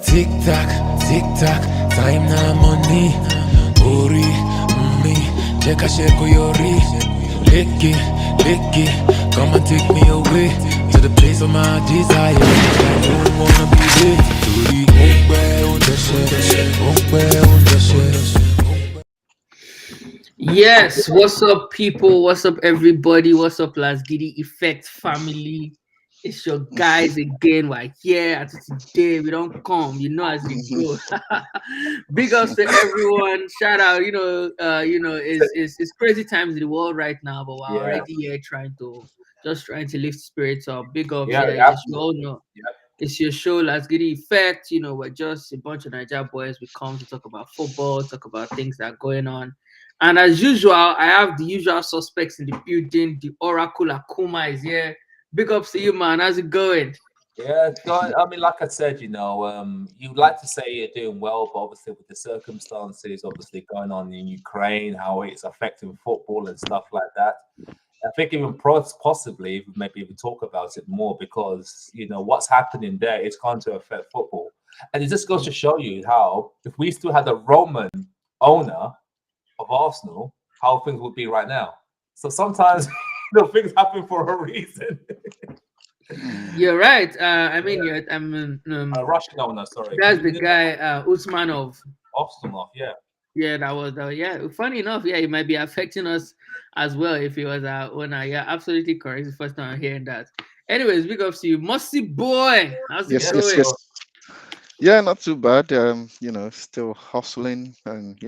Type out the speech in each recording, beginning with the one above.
Tick tock, time na money. Ori, me, check a shake yori. Lick it, come and take me away to the place of my desire. I don't wanna be there. Tori, Yes, what's up, people? What's up, everybody? What's up, Lasgidi Effect family? It's your guys again. We're here at today. We don't come, as it go. Big ups to everyone. Shout out. It's crazy times in the world right now, but we're Yeah, already here trying to lift spirits up. Big ups, yeah, yeah. Yes, you all absolutely. know. Yeah. It's your show, Lasgidi Effect. We're just a bunch of Niger boys. We come to talk about football, talk about things that are going on. And as usual, I have the usual suspects in the building. The Oracle Akuma is here. Big ups to you, man. How's it going? Yeah, it's going. I mean, like I said, you'd like to say you're doing well, but obviously with the circumstances obviously going on in Ukraine, how it's affecting football and stuff like that. I think even possibly maybe even talk about it more because what's happening there is going to affect football, and it just goes to show you how if we still had a Roman owner of Arsenal, how things would be right now. So sometimes things happen for a reason. You're right. I mean, Yeah. Russian owner, sorry. that's the guy, Usmanov. Arsenal, yeah. Yeah, that was, yeah. Funny enough, yeah, it might be affecting us as well if he was our owner. Yeah, absolutely correct. It's the first time I'm hearing that. Anyways, big ups to you, Mossy boy. How's it Yeah, going? so Yeah, not too bad. Still hustling and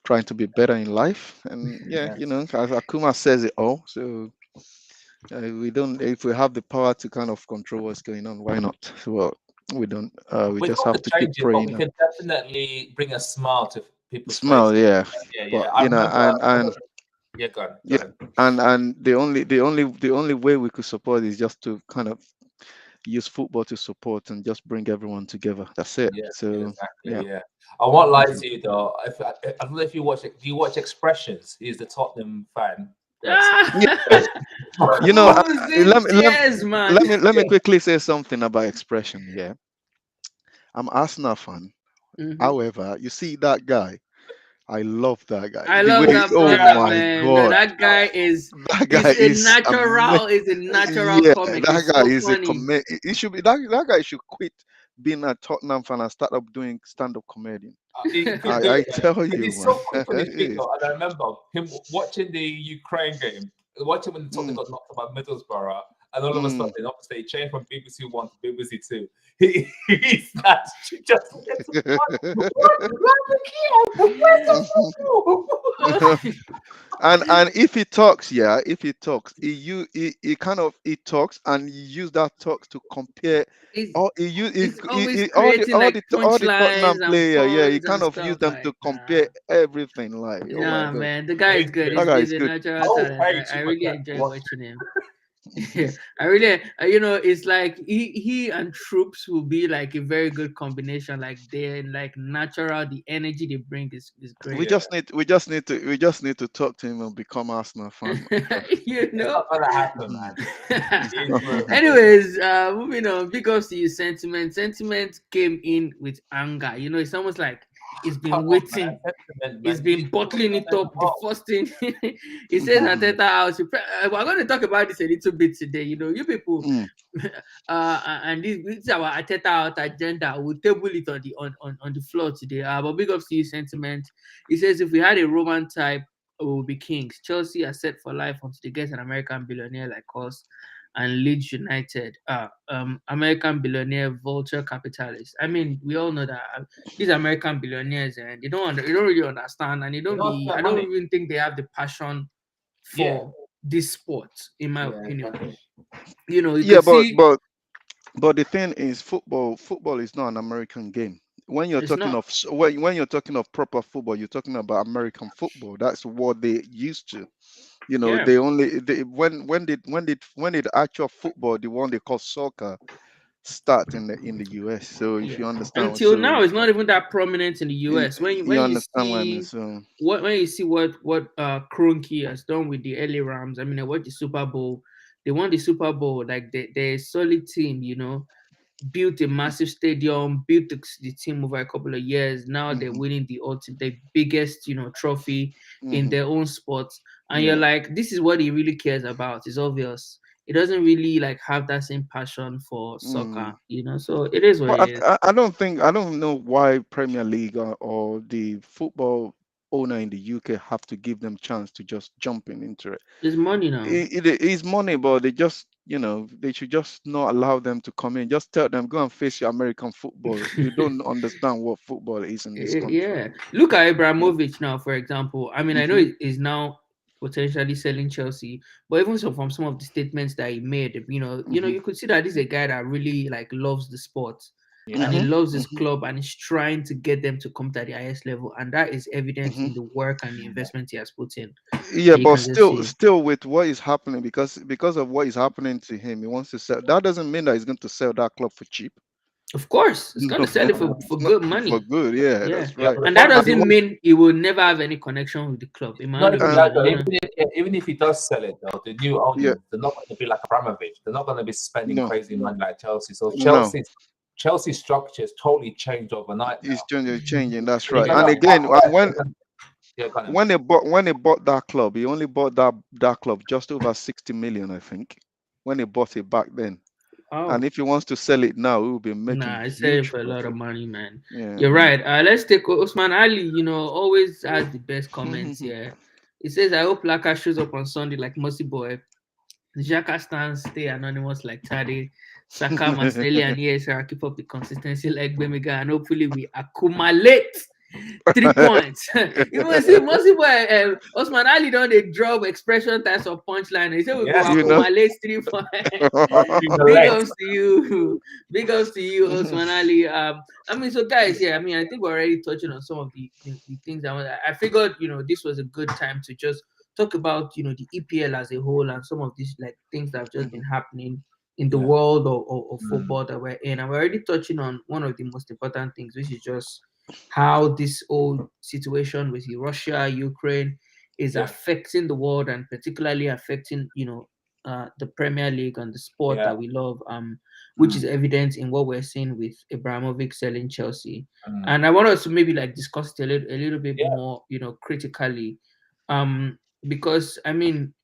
trying to be better in life. And yeah, yeah. as Akuma says it all. So we don't. If we have the power to kind of control what's going on, why not? Well, we don't. We We've just got have to to keep change it, but we praying and can definitely bring a smile to people's smile. faces. Yeah, Yeah, but yeah. I remember. Yeah, go on, go yeah, ahead. and the only way we could support is just to kind of use football to support and just bring everyone together. That's it. Yeah, yeah, So exactly. yeah. Yeah, I won't lie Mhm. to you though. I don't know if you watch it. Do you watch Expressions? He's the Tottenham fan person. Yeah. You know, Losing let me let me tears, man. let me quickly say something about expression. Yeah, I'm Arsenal fan. Mhm. However, you see that guy, I love that guy. I The love way, that oh brother, my man. No, God, that guy is that guy is a is amazing. natural. Is a natural Yeah, comic. that It's guy so is a funny. comedian. He should be that guy should quit being a Tottenham fan and start up doing stand-up comedy. He could do I it, man. tell And you, he's man. so quick on his feet, though. And I remember him watching the Ukraine game, watching when Tottenham Mm, got knocked about Middlesbrough, and all of a mm. sudden, obviously, he changed from BBC One to BBC Two. He's not just where's the football? And if he talks, he kind of he talks and he use that talks to compare He's all he's always all the creating like Tottenham punchlines and player. Yeah, he puns kind and of use stuff them to like nah. compare everything. Like, oh my Nah, god, man, the guy is He's good. good. that He's, guy he's is a good. I natural will talent. pay I too much really to enjoy watch. watching him. I really, it's like he and Troops will be like a very good combination. Like they're like natural. The energy they bring is We great. Yeah, just need we just need to talk to him and become Arsenal fan. you it's know. not gonna happen, Mhm. man. He's Anyways, moving on. Because you sentiment. Sentiment came in with anger. It's almost like it's come been on, man. waiting. Sentiment, He's man. been bottling it Mental up. The health. first thing he says at Teta House. We're going to talk about this a little bit today. You people, Mm. and this is our Ateta out agenda. We'll table it on the floor today. But big ups to you, sentiment. He says if we had a Roman type, we will be kings. Chelsea are set for life until they get an American billionaire like us. And Leeds United, American billionaire vulture capitalists. I mean, we all know that these American billionaires and they don't really understand, and You know, I spend don't money. even think they have the passion Yeah, for this sport, in my yeah, opinion. exactly. You Yeah, could but see but but the thing is, football is not an American game. When you're it's talking not. of when you're talking of proper football, you're talking about American football. That's what they used to. Yeah, When the actual football, the one they call soccer, start in the US. So if yeah. you understand, Until so now, it's not even that prominent in the US. you understand what I mean. So When you see what Kroenke has done with the LA Rams, I mean, I watched the Super Bowl. They won the Super Bowl. Like they're a solid team. built a massive stadium, built the team over a couple of years. Now they're Hmm. winning the biggest, trophy in Hmm. their own sports. And you're Yeah. like, this is what he really cares about. It's obvious. He doesn't really like have that same passion for Mm. soccer, So it is what Well, it is. I don't think I don't know why Premier League or the football owner in the UK have to give them chance to just jump in into it. It's money now. It is money, but they just they should just not allow them to come in. Just tell them go and face your American football. You don't understand what football is in this country. Yeah. Look at Yeah. Abramovich now, for example. I mean, I know Hmm. he is now potentially selling Chelsea, but even so from some of the statements that he made, Hmm. you could see that this is a guy that really like loves the sport and Yeah. he Hmm. loves his Hmm. club and is trying to get them to come to the highest level. And that is evident Hmm. in the work and the investment he has put in. Yeah, And you but can just still, see. still with what is happening, because of what is happening to him, he wants to sell. That doesn't mean that he's going to sell that club for cheap. Of course, it's No, gonna sell it it's for not good for money. good. Yeah, Yeah. that's Yeah, right. but the And that problem And he doesn't wants. mean he will never have any connection with the club, in my own not even Uh, that opinion, though. Even if he does sell it though, the new yeah, owners they're not going to be like Abramovich. They're not going to be spending no, crazy money like Chelsea. So no. Chelsea's structure has totally changed overnight It's now. changing. That's And you right. got And to again, yeah, kind of. when they bought that club, he only bought that club just over 60 million, I think, when he bought it back then. And oh. if he wants to sell it now, he will be making Nah, I sell it huge for a lot of profit. money, man. Yeah. You're right. Let's take Osman Ali. Always has the best comments Hmm. here. He says, "I hope Laka shows up on Sunday like Mossy Boy. Xhaka stands stay anonymous like Tade. Saka, Martinelli, and ESR keep up the consistency like Bemiga, and hopefully we accumulate 3 points." Even see most people, Osman Ali don't they drop expression types of punchline. He said we go Yes, you know. accumulate 3 points. Big accumulate. ups to you. Big ups to you, Osman Ali. I mean, so guys, yeah, I mean, I think we're already touching on some of the things I figured, this was a good time to just talk about, the EPL as a whole and some of these like things that have just been Mhm. happening in the Yeah. world of Mm. football that we're in. And we're already touching on one of the most important things, which is just how this whole situation with Russia, Ukraine is Yeah. affecting the world and particularly affecting, the Premier League and the sport Yeah. that we love, which is Mm. evident in what we're seeing with Abramovich selling Chelsea. Mm. And I want us to maybe like discuss it a little bit Yeah. more, critically, because I mean,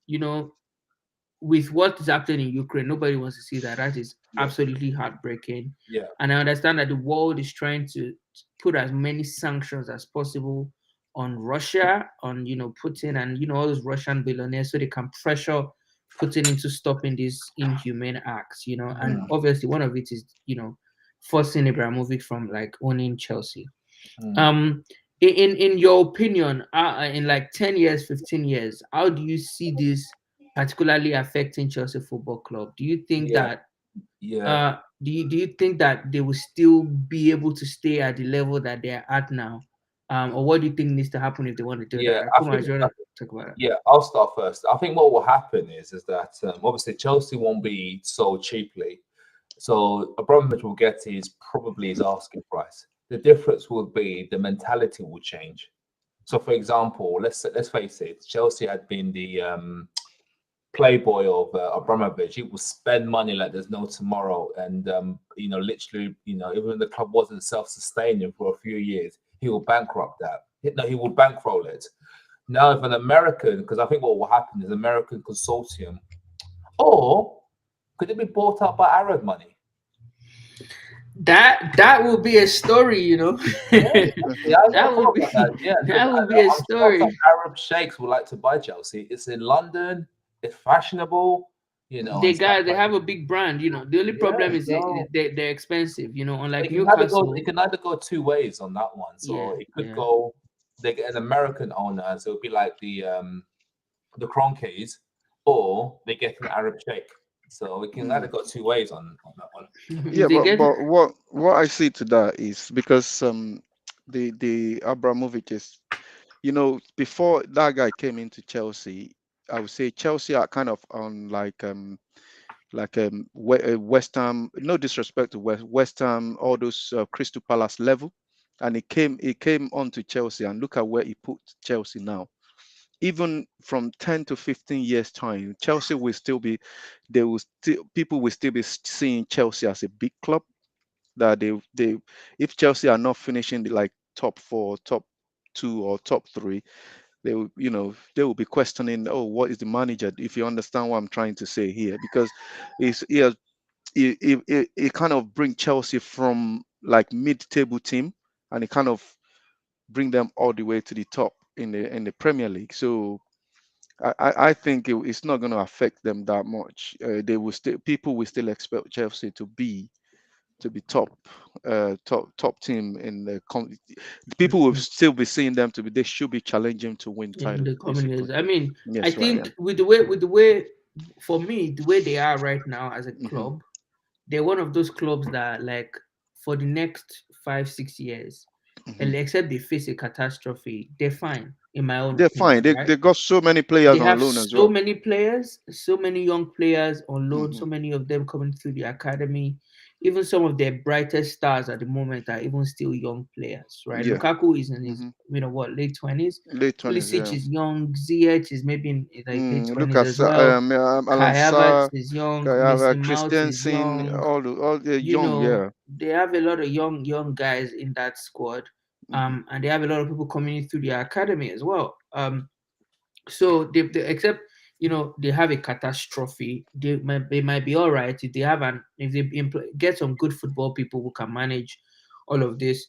with what is happening in Ukraine, nobody wants to see that. That is Yeah. absolutely heartbreaking. Yeah. And I understand that the world is trying to put as many sanctions as possible on Russia, on Putin and all those Russian billionaires, so they can pressure Putin into stopping these inhumane acts. And Mm. obviously one of it is forcing Abramovich from like owning Chelsea. Mm. In your opinion, in like 10 years, 15 years, how do you see this particularly affecting Chelsea Football Club? Do you think Yeah. that Yeah. do you think that they will still be able to stay at the level that they're at now? Or what do you think needs to happen if they want to do Yeah. that? I Akuma, think. do you want to talk about it? Yeah, I'll start first. I think what will happen is that obviously Chelsea won't be sold cheaply, so Abramovich will get probably his asking price. The difference will be the mentality will change. So, for example, let's face it, Chelsea had been the playboy of Abramovich. He will spend money like there's no tomorrow, and literally, even the club wasn't self-sustaining for a few years, he will bankrupt that. No, he will bankroll it. Now, if an American, because I think what will happen is American consortium, or could it be bought out by Arab money? That will be a story, Yeah, yeah, I that never will thought about that. be Yeah, because that will be a I'm sure some story. Arab sheikhs would like to buy Chelsea. It's in London. It's fashionable, They and stuff got they like have a big brand. The only that. Yeah, problem is so they're expensive. Unlike it can either go. It Newcastle. can either go two ways on that one. So Yeah, it could yeah. go. They get an American owner, so it'll be like the Cronkies, or they get an Arab sheikh. So it can either Mm. go two ways on that one. If Yeah, they but get what I see to that is because the Abramovich is, before that guy came into Chelsea, I would say Chelsea are kind of on West Ham. No disrespect to West Ham, all those Crystal Palace level, and it came onto Chelsea, and look at where he put Chelsea now. Even from 10 to 15 years time, Chelsea will still be, they will still, people will still be seeing Chelsea as a big club. that they if Chelsea are not finishing the, like top four, top two, or top three, they will, they will be questioning, oh, what is the manager? If you understand what I'm trying to say here, because it's yeah, it kind of bring Chelsea from like mid-table team, and it kind of bring them all the way to the top in the Premier League. So I think it's not going to affect them that much. They will still People will still expect Chelsea to be top team in the people will still be seeing them to be they should be challenging to win in title the coming basically. years. I mean, I Yes, right. Yeah. think with the way for me, the way they are right now as a Hmm. club, they're one of those clubs that like for the next 5 6 years, Hmm. and except they face a catastrophe, they're fine, in my own They're fine. opinion, They right? got so many players They on have loan as so well. many players, so many young players on loan, Hmm. so many of them coming through the academy. Even some of their brightest stars at the moment are even still young players, right? Yeah. Lukaku is in his, Hmm. late 20s. Late 20s. Pulisic Yeah. is young. Ziyech is maybe in like late Look 20s at as well. Alan Kai Havertz Sarr, is young. Kayava, Mason Mount is Christensen, young. all the young. Yeah. They have a lot of young guys in that squad. Hmm. And they have a lot of people coming in through the academy as well. So they except they have a catastrophe. They might be all right if they have an if they get some good football people who can manage all of this.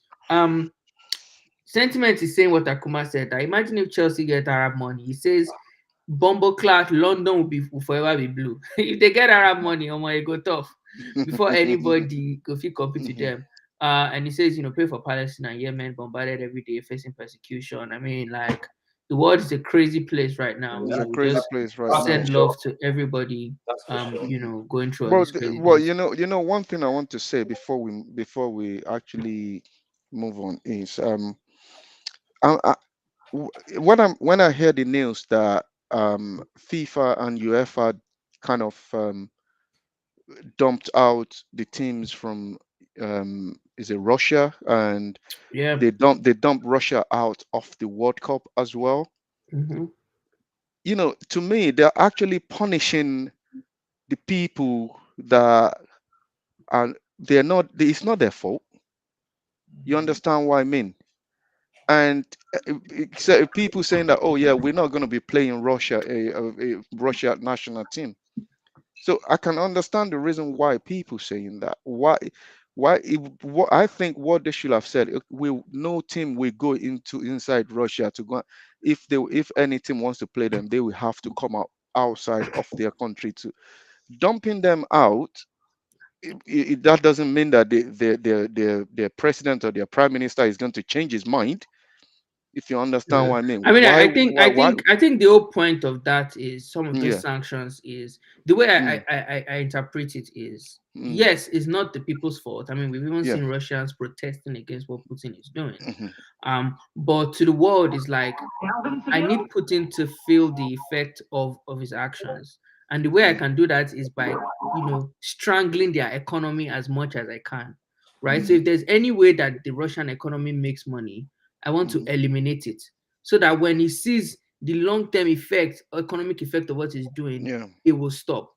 Sentiment is saying what Akuma said. That imagine if Chelsea get Arab money. He says Bumble class London will forever be blue. If they get Arab money, oh my, go tough before anybody go fit compete with Hmm. them. And he says, pray for Palestine and Yemen bombarded every day, facing persecution. I mean, like the world is a crazy place right now. It's a We crazy just place right That's for now. send sure. love to everybody, That's for sure. going through all Well, this well, craziness. one thing I want to say before we actually move on is I, when I hear the news that FIFA and UEFA kind of dumped out the teams from is it Russia, and Yeah. they dumped Russia out of the World Cup as well. Hmm. To me, they're actually punishing the people that are they're not. It's not their fault. You understand what I mean? And so people saying that, oh yeah, we're not going to be playing Russia, a Russia national team. So I can understand the reason why people saying that. What I think what they should have said, no team will go inside Russia to go. If any team wants to play them, they will have to come outside of their country. To dumping them out, that doesn't mean that their president or their prime minister is going to change his mind. If you understand Yeah. what I mean, I mean, why I think I think the whole point of that is some of those yeah. sanctions is the way Mm, I interpret it is mm, yes, it's not the people's fault. I mean, we've even yeah. seen Russians protesting against what Putin is doing. Mhm, But to the world, it's like I need Putin to feel the effect of his actions. And the way I mm, can do that is by, strangling their economy as much as I can. Right. So mhm, if there's any way that the Russian economy makes money, I want to mhm, eliminate it. So that when he sees the long-term effect, economic effect of what he's doing, yeah. it will stop.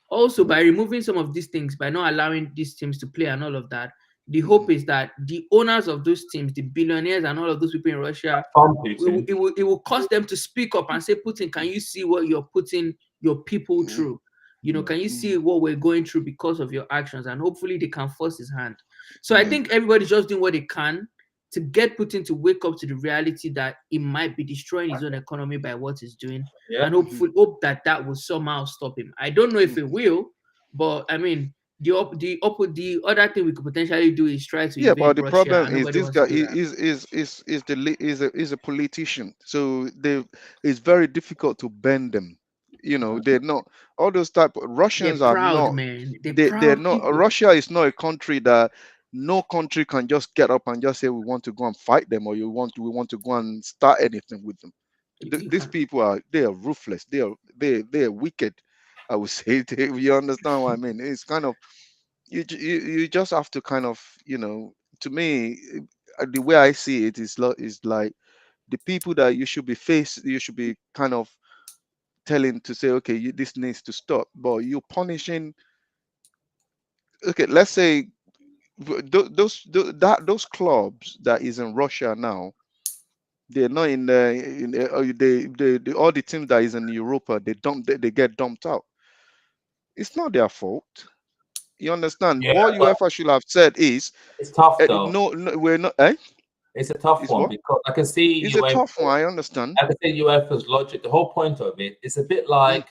Also, by removing some of these things, by not allowing these teams to play and all of that, the hope Mhm, is that the owners of those teams, the billionaires and all of those people in Russia, From it will, Putin. it will, it will cause them to speak up and say, Putin, can you see what you're putting your people mhm, through? Can you see mhm, what we're going through because of your actions? And hopefully they can force his hand. So I mhm, think everybody's just doing what they can to get Putin to wake up to the reality that he might be destroying his own economy by what he's doing, Yeah. and mhm, hopefully hope that that will somehow stop him. I don't know if it mhm. will, but I mean, the other thing we could potentially do is try to Yeah, but invade the Russia, problem and is nobody this wants to guy do that. is a politician, so it's very difficult to bend them. They're not all those type of They're Russians are proud, not. man. They're They're proud not. people. Russia is not a country that no country can just get up and just say we want to go and fight them, or we want to go and start anything with them. You These can. people are ruthless. They are wicked. I would say. You understand what I mean? It's kind of you just have to kind of to me the way I see it is like the people that you should be kind of telling to say, okay, this needs to stop, but you're punishing. Okay, let's say those clubs that is in Russia now, they're not in they all the teams that is in Europa, they get dumped out. It's not their fault. You understand? Yeah, What but UEFA should have said is, it's tough though. no, no, we're not. Eh? It's a tough Is one what? because I can see It's a UEFA. tough one. I understand. I can see UEFA's logic. The whole point of it is a bit Mm, like,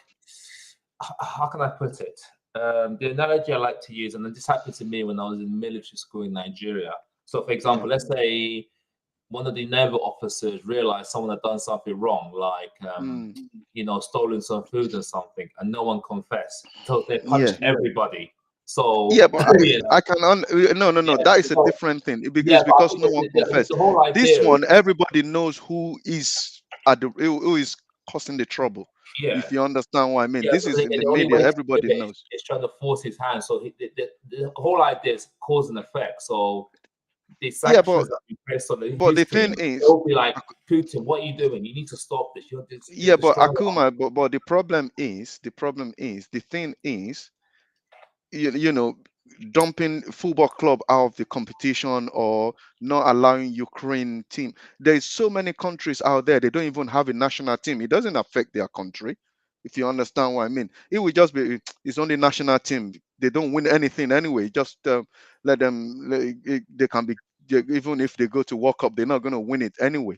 how can I put it? The analogy I like to use, and this happened to me when I was in military school in Nigeria. So, for yeah. example, let's say one of the naval officers realized someone had done something wrong, like Mm, stolen some food or something, and no one confessed. So they yeah. punished everybody. So Yeah, but you know, I can no, no, no. yeah, That is a so, different thing yeah. But I because think no one confessed. the whole This idea is, one, everybody knows who is who is causing the trouble. yeah. If you understand what I mean, Yeah, this but is in the the only media. way to do Everybody it knows. is trying to force his hand. So the whole idea is cause and effect. So the Yeah, sanctions that we press on but his the team, thing is, they'll be like, Putin, what are you doing? You need to stop this. You're yeah, but destroying. Akuma, but the thing is, you know, dumping football club out of the competition or not allowing Ukraine team. There's so many countries out there, they don't even have a national team. It doesn't affect their country, if you understand what I mean. It would just be it's only national team. They don't win anything anyway. Just let them. They can be even if they go to World Cup, they're not going to win it anyway.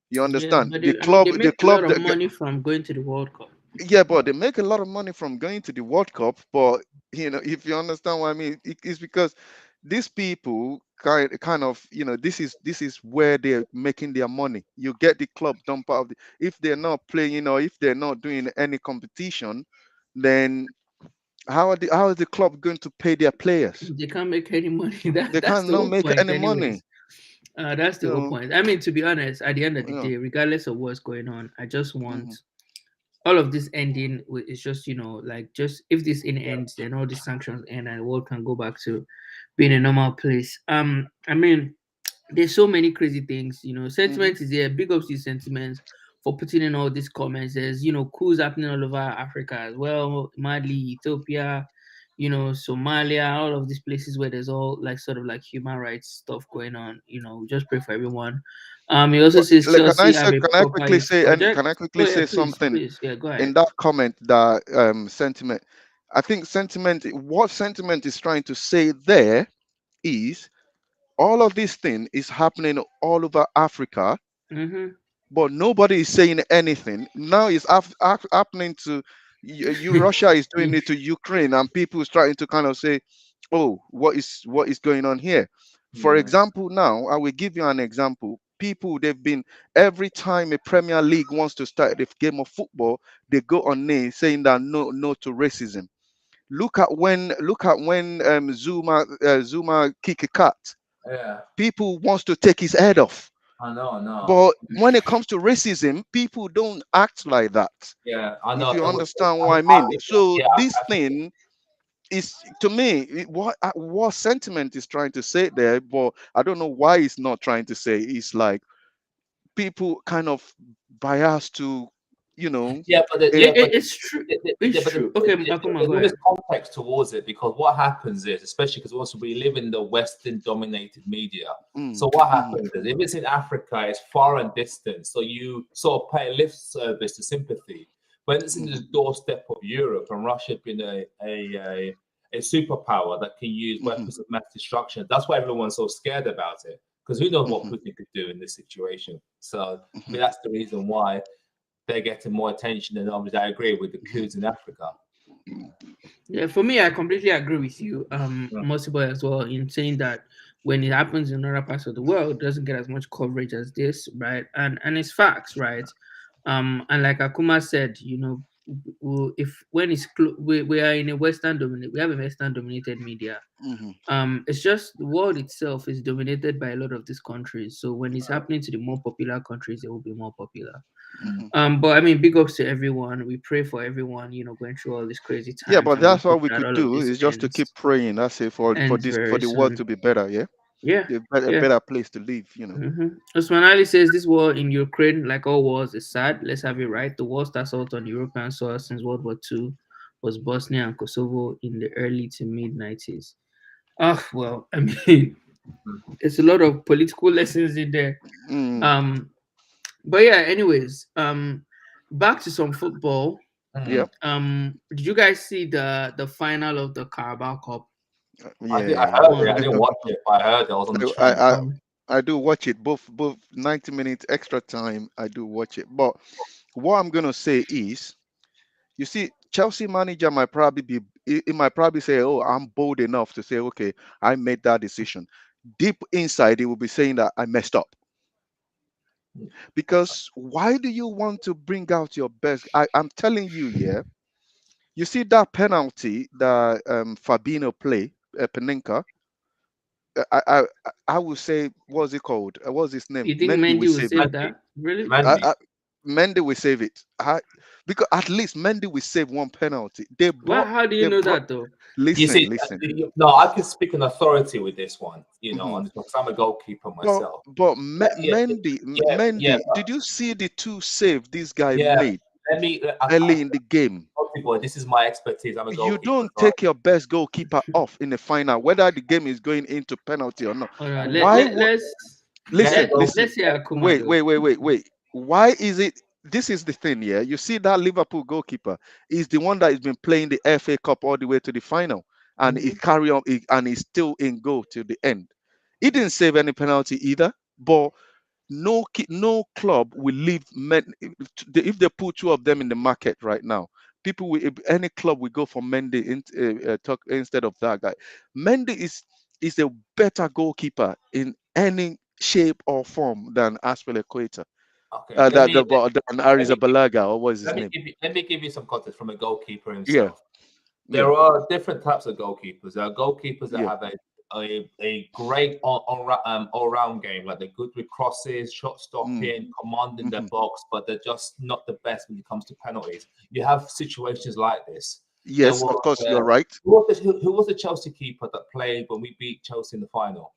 You Yeah, understand? but The I mean, they club, the make a lot club of that money from going to the World Cup. yeah, but they make a lot of money from going to the World Cup. But if you understand what I mean, it's because these people kind of this is where they're making their money. You get the club dump out of if they're not playing or if they're not doing any competition, then how is the club going to pay their players? They can't make any money. They That's the cannot whole make point, any money. anyways. That's the whole So point. I mean, to be honest, at the end of the yeah. day, regardless of what's going on, I just want Mhm, all of this ending. It's just like just if this in ends, then all these sanctions end and the world can go back to being a normal place. I mean, there's so many crazy things. mhm. Sentiment is there. Big ups to sentiments for putting in all these comments. There's coups happening all over Africa as well, Mali, Ethiopia, Somalia, all of these places where there's all like sort of like human rights stuff going on. Just pray for everyone. He also But says like, Chelsea have a proper youth can project. I Oh quickly yeah, say please, something please, yeah, go in ahead. that comment that sentiment? I think what sentiment is trying to say there is all of this thing is happening all over Africa, Mm-hmm. but nobody is saying anything. Now it's happening to Russia is doing it to Ukraine, and people is trying to kind of say, "Oh, what is going on here?" For Yeah, example, now I will give you an example. People they've been every time a Premier League wants to start the game of football, they go on names saying that no to racism. Look at when Zuma kick a cat. yeah. People wants to take his head off. I know, I know. But when it comes to racism, people don't act like that. Yeah, I If know. you It was, understand I what mean, I mean. So yeah, this thing is to me what sentiment is trying to say there, but I don't know why it's not trying to say. It's like people kind of bias to, you know, yeah, but a, It's true. It's true. Okay, Akuma, there's go always ahead. context towards it because what happens is, especially because also we live in the Western dominated media. mm, So what mm, happens is, if it's in Africa, it's far and distant, so you sort of pay a lip service to sympathy. When it's in the mhm, doorstep of Europe and Russia being a superpower that can use mhm, weapons of mass destruction, that's why everyone's so scared about it. Because who knows what mhm, Putin could do in this situation? So I mhm, mean, that's the reason why they're getting more attention. And obviously, I agree with the mhm. coups in Africa. Yeah, for me, I completely agree with you, Yeah. Mosibo, as well, in saying that when it happens in other parts of the world, it doesn't get as much coverage as this, right? And it's facts, right? And like Akuma said, if when we are in a we have a Western dominated media. Mhm, It's just the world itself is dominated by a lot of these countries. So when it's happening to the more popular countries, it will be more popular. mhm. But I mean, big ups to everyone. We pray for everyone, going through all these crazy Yeah, times, but and we that's all hope we that could all of do this is just to keep praying. That's it for ends this for very the world soon. to be better. Yeah, Yeah, a yeah. better place to live. Osman Ali says this war in Ukraine, like all wars, is sad. Let's have it right. The worst assault on European soil since World War II was Bosnia and Kosovo in the early to mid 90s. Oh well, I mean, there's a lot of political lessons in there. Mm, Um, but yeah. Anyways, back to some football. yeah, Mm. Did you guys see the final of the Carabao Cup? I yeah. heard it. I On didn't watch it, but I heard it. I was on the I, stream. I um, I do watch it both 90 minutes extra time. I do watch it, but what I'm gonna say is, you see, Chelsea manager might probably be he might probably say, "Oh, I'm bold enough to say, okay, I made that decision." Deep inside, he will be saying that I messed up. Because why do you want to bring out your best? I'm telling you, yeah. You see that penalty that Fabinho play, Penenka. I would say, what's it called? What's his name? you think Mendy will Mendy will save it. save Mandy, that? Really? Mandy. Mendy will save it. Because at least Mendy will save one penalty. Well, how do you They know brought. that though? You see, Listen. no, I can speak in authority with this one. You know, Mhm. on because I'm a goalkeeper But myself. Yeah, Mendy, but did you see the two save this guy yeah. made Let me. early in the game? Boy, this is my expertise. I'm a You goalkeeper. don't take your best goalkeeper off in the final, whether the game is going into penalty or not. All right, Why would Let go. let's listen? hear Akuma Wait, though. wait. Why is it? This is the thing, yeah. You see that Liverpool goalkeeper is the one that has been playing the FA Cup all the way to the final, and he Mhm. carry on, and he's still in goal till the end. He didn't save any penalty either, but no club will leave men if they put two of them in the market right now. People will if any club will go for Mendy instead of that guy. Mendy is a better goalkeeper in any shape or form than Aspilicueta. Okay, Than let me Arrizabalaga, or what is his name? let me give you some context from a goalkeeper Yeah, himself. yeah, There are different types of goalkeepers. There are goalkeepers that yeah. have a great all round game, like they're good with crosses, shot Mm, stopping, commanding their hmm. box, but they're just not the best when it comes to penalties. You have situations like this. There Yes, was of course, you're right. who was the Chelsea keeper that played when we beat Chelsea in the final?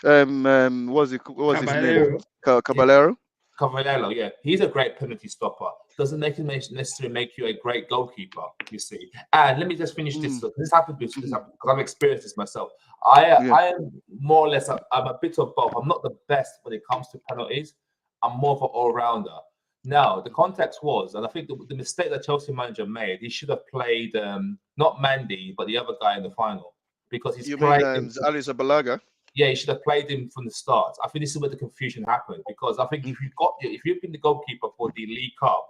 What was his name? Caballero. Caballero. Cavallero, yeah, he's a great penalty stopper. Doesn't make him necessarily make you a great goalkeeper, you see. And let me just finish this. Mm, So this happened because hmm. I've experienced this myself. Yeah. I am more or less I'm a bit of both. I'm not the best when it comes to penalties. I'm more of an all rounder. Now the context was, and I think the mistake that Chelsea manager made, he should have played not Mandy but the other guy in the final because he's You mean played. Arrizabalaga? Yeah, you should have played him from the start. I think this is where the confusion happened because I think if you've been the goalkeeper for the League Cup,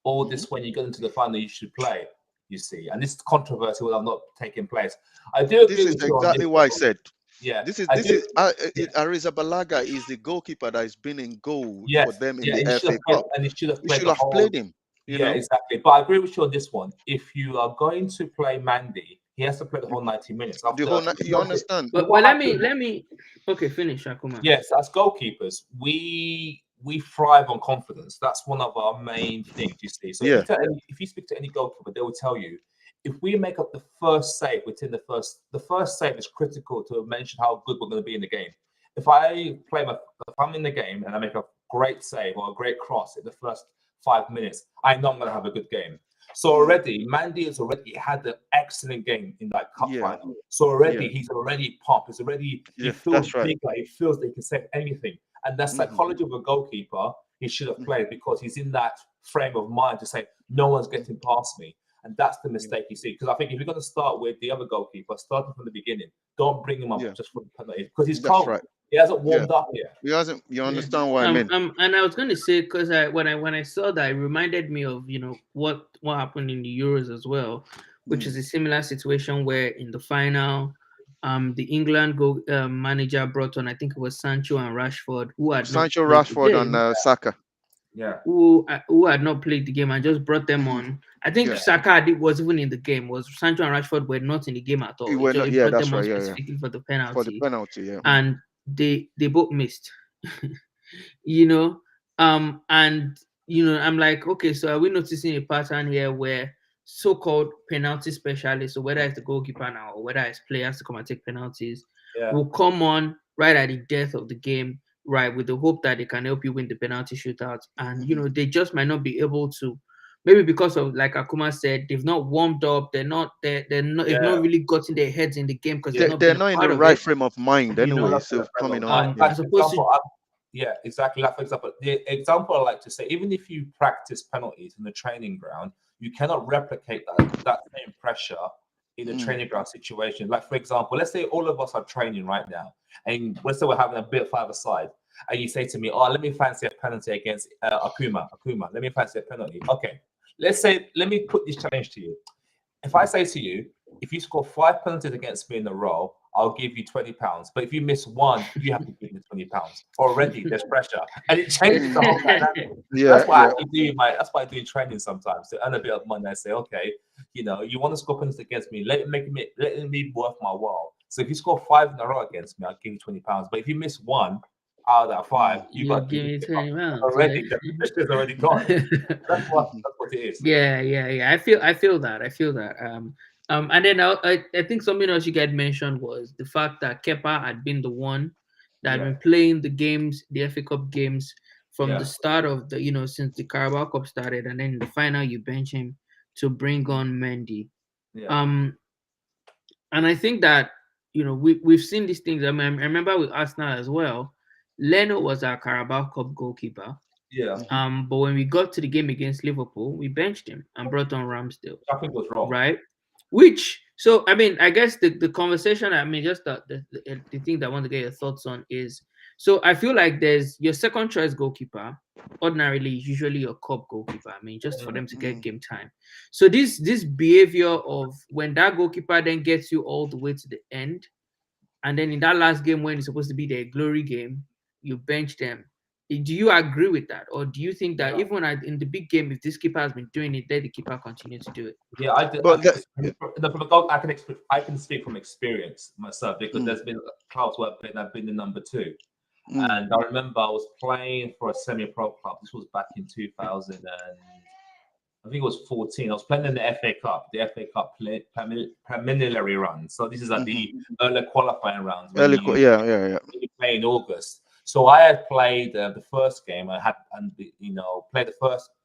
all Mm-hmm. this when you get into the final, you should play. You see, and this controversy will have not taken place. I do agree This is with you on this exactly what I one. said. Yeah, This is I this do. is Yeah, Arrizabalaga is the goalkeeper that has been in goal for yes, them in yeah, the and he should FA have played, Cup. and he should have We played should the have whole. played him. You Yeah, know. exactly. But I agree with you on this one. If you are going to play Mandy, he has to play the whole 90 minutes. The After whole you understand? Well, what happened? let me. Okay, finish Akuma. Yes, as goalkeepers, we thrive on confidence. That's one of our main things. You see, so Yeah. if you speak to any goalkeeper, they will tell you if we make up the first save within the first save is critical to mention how good we're going to be in the game. If I'm in the game and I make a great save or a great cross in the first 5 minutes, I know I'm going to have a good game. So Mm, already, Mandy has already had an excellent game in that cup yeah. final. So already, Yeah. he's already pumped. He Yeah. feels That's right. bigger. He feels that he can save anything. And that Hmm. psychology of a goalkeeper, he should have Hmm. played because he's in that frame of mind to say, no one's getting past me. And that's the mistake you see. Because I think if you're going to start with the other goalkeeper, starting from the beginning, don't bring him up Yeah. just for the penalty because he's That's cold. right. He hasn't Yeah. warmed up yet. You Yeah. understand what I mean? And I was going to say because when I saw that, it reminded me of what happened in the Euros as well, which is Mm. a similar situation where in the final, the England manager brought on, I think it was Sancho and Rashford, who had not Sancho, played the Rashford, and game, Saka. Yeah. who had not played the game, and just brought them Hmm. on. I think Yeah. Saka was even in the game. Was Sancho and Rashford were not in the game at all. You were not. He Yeah, brought that's them on right. Yeah. specifically for the For the penalty, penalty. Yeah. and they both missed. you know and I'm like, okay, so are we noticing a pattern here where so-called penalty specialists, or whether it's the goalkeeper now or whether it's players to come and take penalties, Yeah. will come on right at the death of the game, right, with the hope that they can help you win the penalty shootout, and Hmm. they just might not be able to maybe because of, like Akuma said, they've not warmed up. They're not. They've not Yeah, really gotten their heads in the game because they've yeah. not They're been a not in the part of right it. frame of mind You know, anyway. that's So the frame coming of on, mind. yeah. Like As for opposed to example, yeah, exactly. Like for example, the example I like to say, even if you practice penalties in the training ground, you cannot replicate that same pressure in a Mm. training ground situation. Like for example, let's say all of us are training right now, and let's say we're having a bit of five-a-side, and you say to me, "Oh, let me fancy a penalty against Akuma. Akuma, let me fancy a penalty." Okay, let me put this challenge to you. If I say to you, if you score 5 penalties against me in a row, I'll give you £20. But if you miss one, you have to give me £20. Already there's pressure. And it changes the Mm. whole dynamic. Yeah, That's what I yeah. actually do in my that's what I do in training sometimes to earn a bit of money. I say, okay, you want to score penalties against me, let it be worth my while. So if you score 5 in a row against me, I'll give you £20. But if you miss one out of that five, Mm. you you got to give give me me 50. 20 pounds, yeah. Already the pressure is already gone. That's what it is. Yeah. I feel that. I feel that. And then I think something else you get mentioned was the fact that Kepa had been the one that had Yeah, been playing the games, the FA Cup games, from the yeah, start of the, since the Carabao Cup started, and then in the final you bench him to bring Mm. on Mendy. yeah, Um, and I think that we've seen these things. I mean, I remember with Arsenal as well. Leno was our Carabao Cup goalkeeper. yeah. Mhm. But when we got to the game against Liverpool, we benched him and brought on Ramsdale, I think was wrong. right? Which, so I mean, I guess the conversation, I mean, just the thing that I want to get your thoughts on is, so I feel like there's your second choice goalkeeper, ordinarily usually your cup goalkeeper. I mean, just for Mm. them to get Mm. game time. So this behavior of when that goalkeeper then gets you all the way to the end, and then in that last game when it's supposed to be their glory game, you bench them. Do you agree with that, or do you think that Yeah. even in the big game, if this keeper has been doing it, let the keeper continue to do it? Yeah, I did. But From a goal, I can speak from experience myself because mm. there's been clubs where I've been the number two, Mm. and I remember I was playing for a semi-pro club. This was back in 2000 and I think it was 14. I was playing in the FA Cup, the FA Cup preliminary run. So this is at Mhm. the early qualifying rounds when you Yeah, yeah, yeah. you play in August. So I had played the first game. I had played the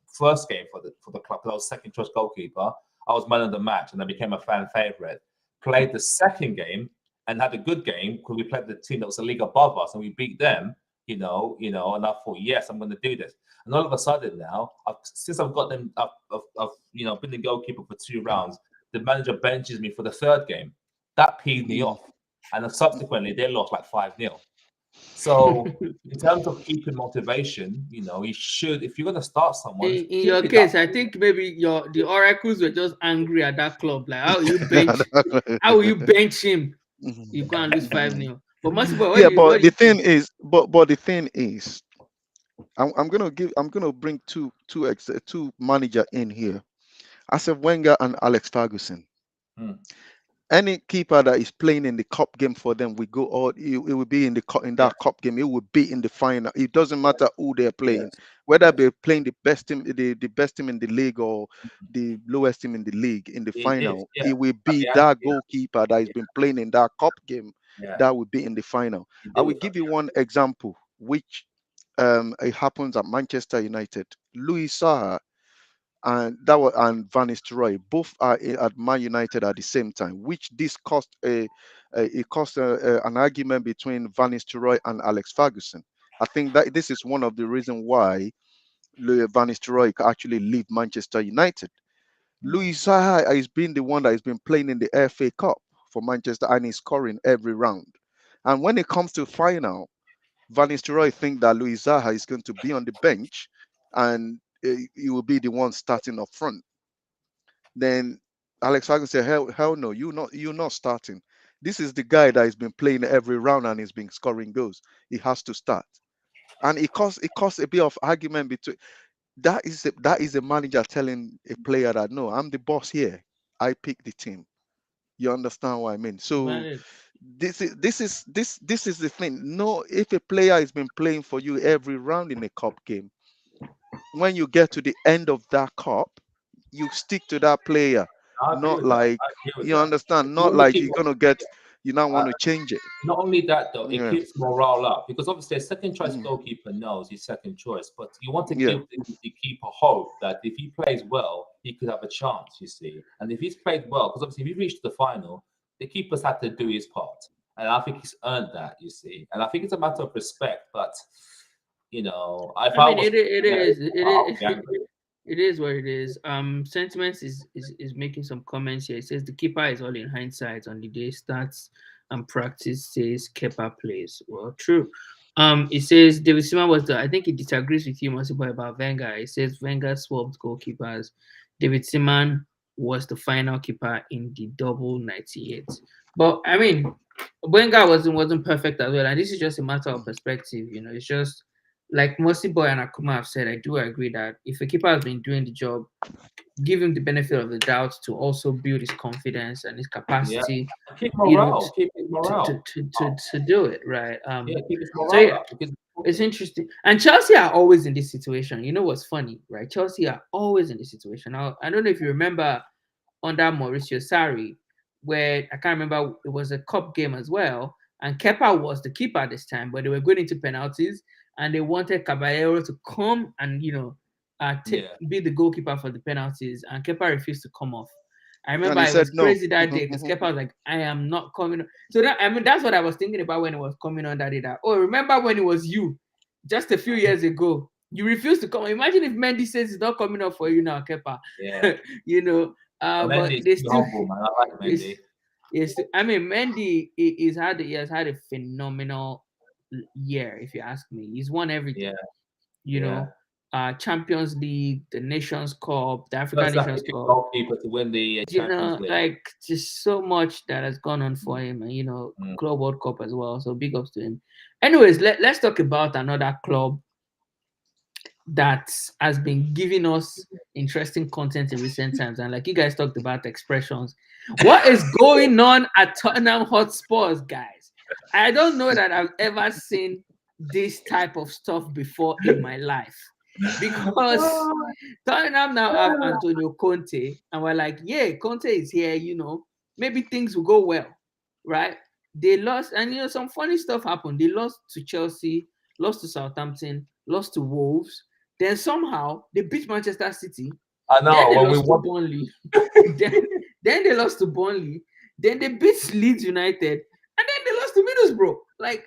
first game for the club. I was second choice goalkeeper. I was man of the match, and I became a fan favorite. Played the second game and had a good game because we played the team that was a league above us, and we beat them. And I thought, yes, I'm going to do this. And all of a sudden now, since I've got them, I've been the goalkeeper for 2 rounds. The manager benches me for the third game. That peed me Mm. off, and then subsequently they lost like 5-0. So in terms of keeping motivation, you should, if you're going to start someone, In keep your it that. case, I think maybe the oracles were just angry at that club. Like, how will you bench him? You Mhm. go and lose 5-0. But Masibo, Yeah, what but do the you thing think? is, the thing is, I'm gonna bring two manager in here. I said Wenger and Alex Ferguson. Hmm. Any keeper that is playing in the cup game for them, we go all it will be in in Yeah, that cup game. It will be in the final. It doesn't matter who they're playing, yes, whether yes. they're playing the best team, the best team in the league, or the lowest team in the league. In the It is. final, Yeah. it will At be the end, that yeah, goalkeeper that has yeah, been playing in that cup game yeah. that will be in the final. You I deal will with that. give you one example, which it happens at Manchester United. Louis Saha and Van Nistelrooy both are at Man United at the same time, which this cost an argument between Van Nistelrooy and Alex Ferguson. I think that this is one of the reasons why Van Nistelrooy can actually leave Manchester United. Yeah. Louis Saha has been the one that has been playing in the FA Cup for Manchester and is scoring every round. And when it comes to final, Van Nistelrooy think that Louis Zaha is going to be on the bench and he will be the one starting up front. Then Alex Ferguson said, hell no, you're not starting. This is the guy that has been playing every round and has been scoring goals. He has to start. And it caused a bit of argument between that is a manager telling a player that no, I'm the boss here. I pick the team. You understand what I mean? So Valid. this is the thing. No, if a player has been playing for you every round in a cup game, when you get to the end of that cup, you stick to that player. I agree Not with that. like I agree with you that. understand, You not want to like keep you're gonna get you now want to change it. Not only that, though, it Yeah. keeps morale up because obviously a second choice Mhm. goalkeeper knows his second choice, but you want to Yeah. give the keeper hope that if he plays well, he could have a chance, you see. And if he's played well, because obviously if he reached the final, the keeper's had to do his part. And I think he's earned that, you see. And I think it's a matter of respect, but, if I I mean, was, I'll be angry. it is what it is. Sentiments is making some comments here. It says the keeper is all in hindsight on the day starts and practice says keeper plays. Well, true. It says David Seaman was the. I think he disagrees with you, Masibo, about Wenger. It says Wenger swapped goalkeepers. David Seaman was the final keeper in the double 98. But I mean, Wenger wasn't perfect as well, and this is just a matter of perspective. It's just like Mossy Boy and Akuma have said. I do agree that if a keeper has been doing the job, give him the benefit of the doubt to also build his confidence and his Yeah. capacity, Keep you know, morale. Keep his morale. to do it right. Yeah, keep his So morale yeah, up because it's interesting. And Chelsea are always in this situation. You know what's funny, right? Chelsea are always in this situation. Now, I don't know if you remember under Mauricio Sarri, where I can't remember, it was a cup game as well, and Kepa was the keeper this time, but they were going into penalties, and they wanted Caballero to come and be the goalkeeper for the penalties, and Kepa refused to come off. I And remember he it said was no. crazy that day because Kepa was like, "I am not coming." So that's what I was thinking about when it was coming on that day. That, oh, remember when it was you, just a few years ago, you refused to come. Imagine if Mendy says he's not coming up for you now, Kepa. yeah. you know, but Mendy's they too still. humble, man. I like It's, Mendy. I mean, Mendy he has had a phenomenal year, if you ask me. He's won everything. Yeah, You yeah. know, Champions League, the Nations Cup, the African First Nations African Cup. goalkeeper to win the Champions League. Like just so much that has gone on for him, and Mm. Club World Cup as well. So big ups to him. Anyways, let's talk about another club that has been giving us interesting content in recent times. And like you guys talked about expressions, what is going on at Tottenham Hotspurs, guys? I don't know that I've ever seen this type of stuff before in my life because Tottenham now have Antonio Conte, and we're like, yeah, Conte is here, maybe things will go well, right? They lost, and some funny stuff happened. They lost to Chelsea, lost to Southampton, lost to Wolves. Then somehow they beat Manchester City. I Then know they when we lost to won. Burnley. then, then they lost to Burnley. Then they beat Leeds United. And then they lost to Middlesbrough. Like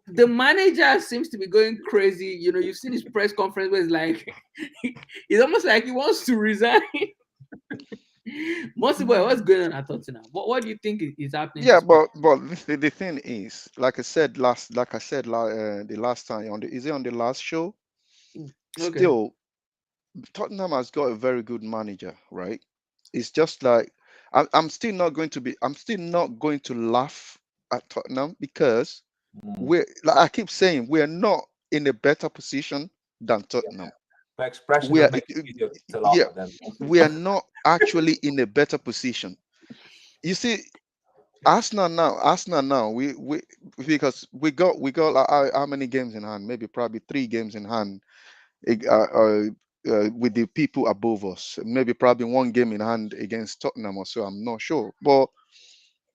the manager seems to be going crazy. You've seen his press conference where it's like it's almost like he wants to resign. Mostly, boy, what's going on at Tottenham? What do you think is happening to Yeah, Spurs? but the thing is, the last time is it on the last show? Okay. Still, Tottenham has got a very good manager, right? It's just like I'm still not going to laugh at Tottenham because Mm. like I keep saying, we're not in a better position than Tottenham. The expression We does are, make it easier to laugh yeah, at them. we are not actually in a better position. You see, Arsenal now, we because we got like, how many games in hand? Maybe probably 3 games in hand with the people above us. Maybe probably 1 game in hand against Tottenham or so. I'm not sure, but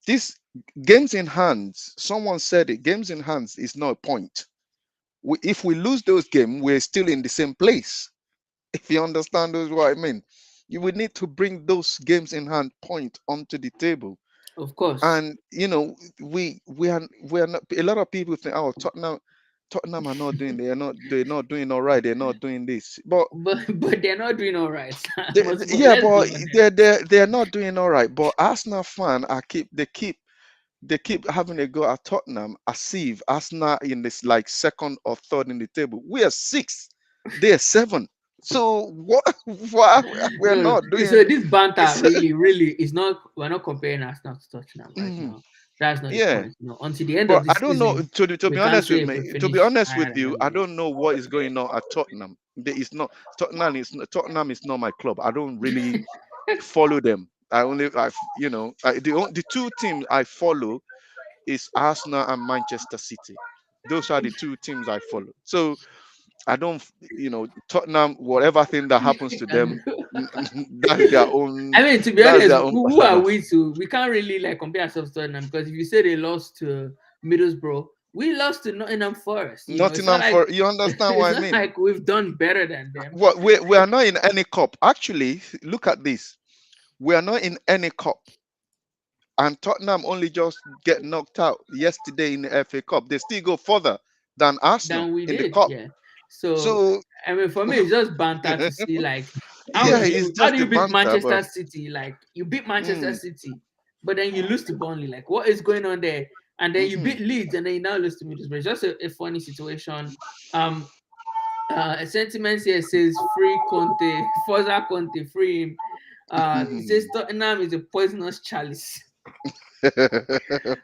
this games in hand, someone said it. Games in hands is not a point. If we lose those games, we're still in the same place. If you understand what I mean, you would need to bring those games in hand point onto the table. Of course. And we are not. A lot of people think, oh, Tottenham are not doing. They're not doing all right. They're not doing this. But But they're not doing all right. yeah, Let's be but honest. they're not doing all right. But Arsenal fan, they keep having a go at Tottenham as if Arsenal in this like second or third in the table. We are sixth. They're seven. So what? Why we're No, not so doing? this banter It's, really is not. We're not comparing Arsenal to Tottenham right Mhm, now. That's not the yeah. point. Until the end But of the I don't know. season, To we be can't honest say with if we me, to be finish honest higher with than you, them I or not. don't know what is going on at Tottenham. There is not Tottenham is not my club. I don't really follow them. I only the two teams I follow is Arsenal and Manchester City. Those are the two teams I follow. So I don't, Tottenham, whatever thing that happens to them, That's their own. I mean, to be That's honest, their own who are personal. we to? We can't really like compare ourselves to Tottenham because if you say they lost to Middlesbrough, we lost to Nottingham Forest. You know, it's not Nottingham like for you understand what it's I not mean? like we've done better than them. What we are not in any cup. Actually, look at this. We are not in any cup. And Tottenham only just get knocked out yesterday in the FA Cup. They still go further than Arsenal Than we in the did, cup. yeah. So So I mean, for me, it's just banter to see like yeah, it's how just do a you beat banter, Manchester but City? Like you beat Manchester mm, City, but then you lose to Burnley. Like what is going on there? And then you mhm. beat Leeds, and then you now lose to Middlesbrough. It's just a funny situation. Um, a sentiment here says free Conte, Forza Conte, free him. It says Tottenham is a poisonous chalice,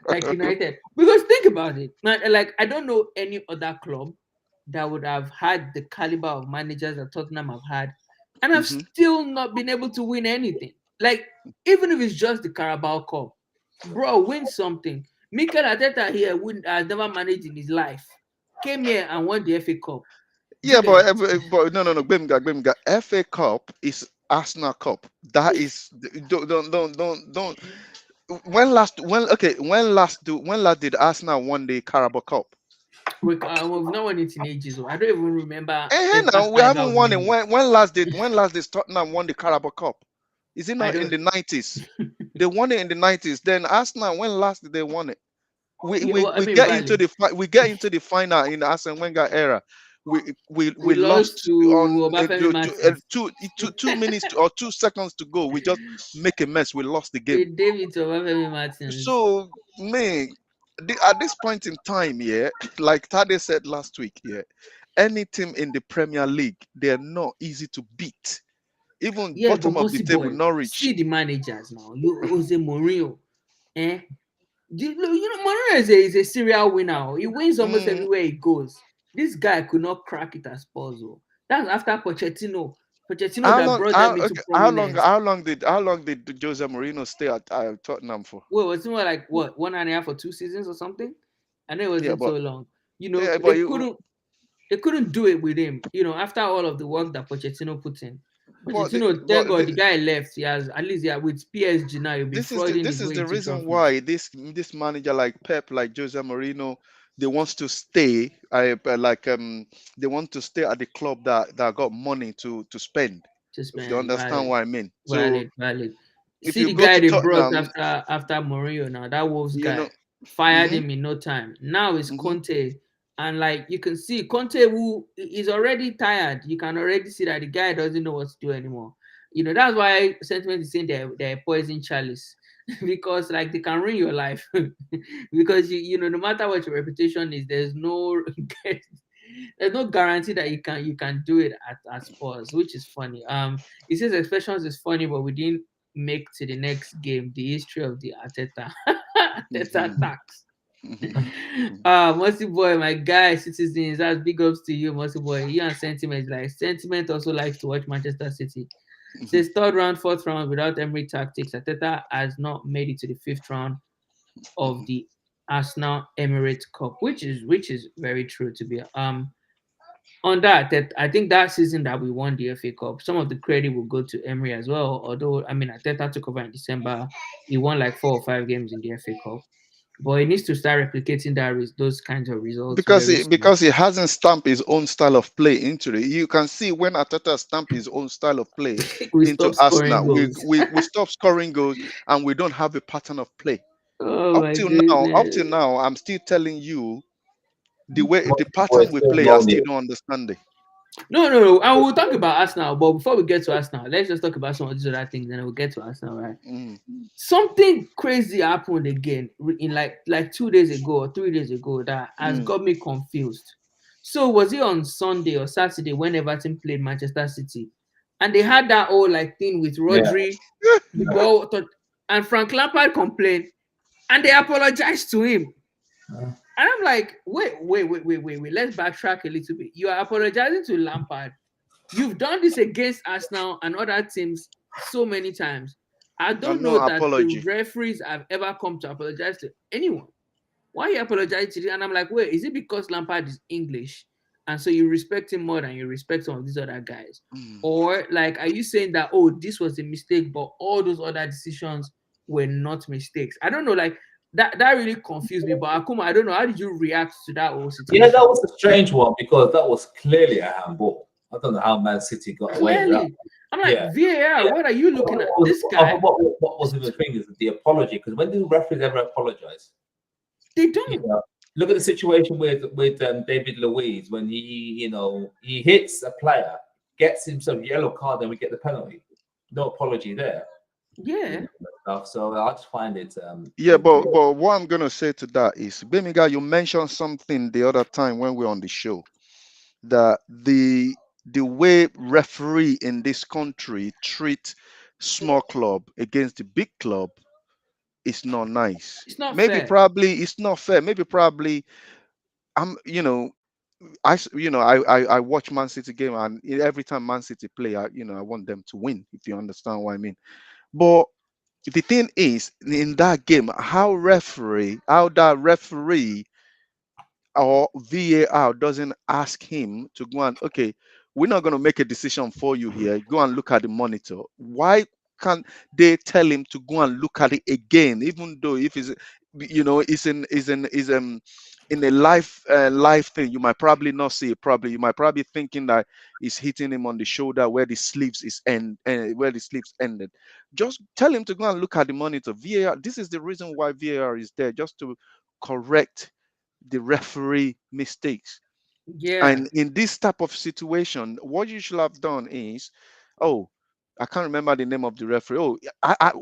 like United. Because think about it, like I don't know any other club that would have had the caliber of managers that Tottenham have had, and have Mhm. still not been able to win anything. Like even if it's just the Carabao Cup, bro, win something. Mikel Arteta here has never managed in his life. Came here and won the FA Cup. Yeah, Juliet, but no, Gbemga. FA Cup is Arsenal Cup. That is don't. When last did Arsenal won the Carabao Cup? we've not won it in ages. So I don't even remember Now we Arsenal ever haven't won it. winning it. When last did Tottenham won the Carabao Cup? Is it I not in don't. the 90s? They won it in the 90s. Then Arsenal, when last did they won it? We Yeah, we, well, I we mean, get into valid. we get into the final in the Arsene Wenger era. We We lost lost on to Obafemi Martins. 2 minutes or 2 seconds to go. We just make a mess. We lost the game. We gave it to Obafemi Martins. So man, at this point in time, yeah, like Tade said last week, yeah, any team in the Premier League, they're not easy to beat. Even Yeah, but bottom of the Mossy table, boy, Norwich. see the managers now. You Jose Mourinho, eh? Mourinho is a serial winner. He wins almost Mm, everywhere he goes. This guy could not crack it at Spurs. Oh. That's after Pochettino. Pochettino how that long? brought them How, into okay, prominence. how long did Jose Mourinho stay at Tottenham for? Well, it was more like what 1.5 or 2 seasons or something. I know it Yeah, wasn't but so long. yeah, but They you, couldn't do it with him. After all of the work that Pochettino put in. Pochettino, thank but God the guy left. He has at least with PSG now he'll be frauding this his is way the into reason trophies why this manager like Pep, like Jose Mourinho, they wants to stay. They want to stay at the club that got money to spend. to If you spend. understand Valid, what I mean. So valid, valid. if See you the go guy to they brought Tottenham, after Mourinho now. That Wolves you guy know. fired Hmm. him in no time. Now it's Hmm. Conte, and like you can see, Conte who is already tired. You can already see that the guy doesn't know what to do anymore. That's why sentiment is saying they're poison chalice because like they can ruin your life because no matter what your reputation is, there's no guarantee that you can do it at Spurs, which is funny. It says expressions is funny, but we didn't make to the next game the history of the Arteta Arteta Hmm. attacks. Mercy boy, my guy, citizens, that's big ups to you, Mercy boy. You and Sentiment, like Sentiment also likes to watch Manchester City. Says third round, fourth round without Emery tactics. Arteta has not made it to the fifth round of the Arsenal Emirates Cup, which is very true to be. On that I think that season that we won the FA Cup, some of the credit will go to Emery as well. Although I mean, Arteta took over in December, he won like 4 or 5 games in the FA Cup, but he needs to start replicating those kinds of results very soon. Because he hasn't stamped his own style of play into it. You can see when Ateta stamped his own style of play We into stop scoring Arsenal, goals. we stop scoring goals and we don't have a pattern of play. Oh my Up goodness. till now, I'm still telling you the Boy, pattern we still play. I wrong still here. don't understand it. No. And we'll talk about Arsenal, but before we get to Arsenal, let's just talk about some of these other things, and then we'll get to Arsenal, right? Mm. Something crazy happened again in like 2 days ago or 3 days ago that has Mm. got me confused. So was it on Sunday or Saturday when Everton played Manchester City, and they had that whole like thing with Yeah. Rodri, the ball, and Frank Lampard complained, and they apologized to him. And I'm like, wait. Let's backtrack a little bit. You are apologizing to Lampard. You've done this against Arsenal and other teams so many times. I don't And no know that the apology. referees have ever come to apologize to anyone. Why you apologize to them? And I'm like, wait, is it because Lampard is English? and so you respect him more than you respect some of these other guys? Mm. Or like, are you saying that, oh, this was a mistake, but all those other decisions were not mistakes? I don't know, like that really confused me. But Akuma, I don't know, how did you react to that whole Yeah, that situation? was a strange one because that was clearly a handball. I don't know how Man City got away with that. Clearly, I'm like, Yeah. VAR, Yeah. what are you looking at? This guy, What was even the thing is the apology, because when do referees ever apologize? they You don't. know, look at the situation with David Luiz when he hits a player, gets himself a yellow card, and we get the penalty. No apology there. You Yeah. know, and stuff. So I just find it Yeah, but what I'm gonna say to that is, Bemiga, you mentioned something the other time when we were on the show, that the way referee in this country treat small club against the big club is not nice. It's not Maybe fair. probably it's not fair. Maybe probably I'm I watch Man City game, and every time Man City play, I want them to win, if you understand what I mean. But the thing is, in that game, how that referee or VAR doesn't ask him to go and, okay, we're not going to make a decision for you here. Go and look at the monitor. Why can't they tell him to go and look at it again, even though if it's, in a live thing, you might probably not see it. Probably you might probably thinking that it's hitting him on the shoulder where the sleeves is where the sleeves ended. Just tell him to go and look at the monitor. VAR. This is the reason why VAR is there, just to correct the referee mistakes. Yeah. And in this type of situation, what you should have done is, oh, I can't remember the name of the referee. Oh,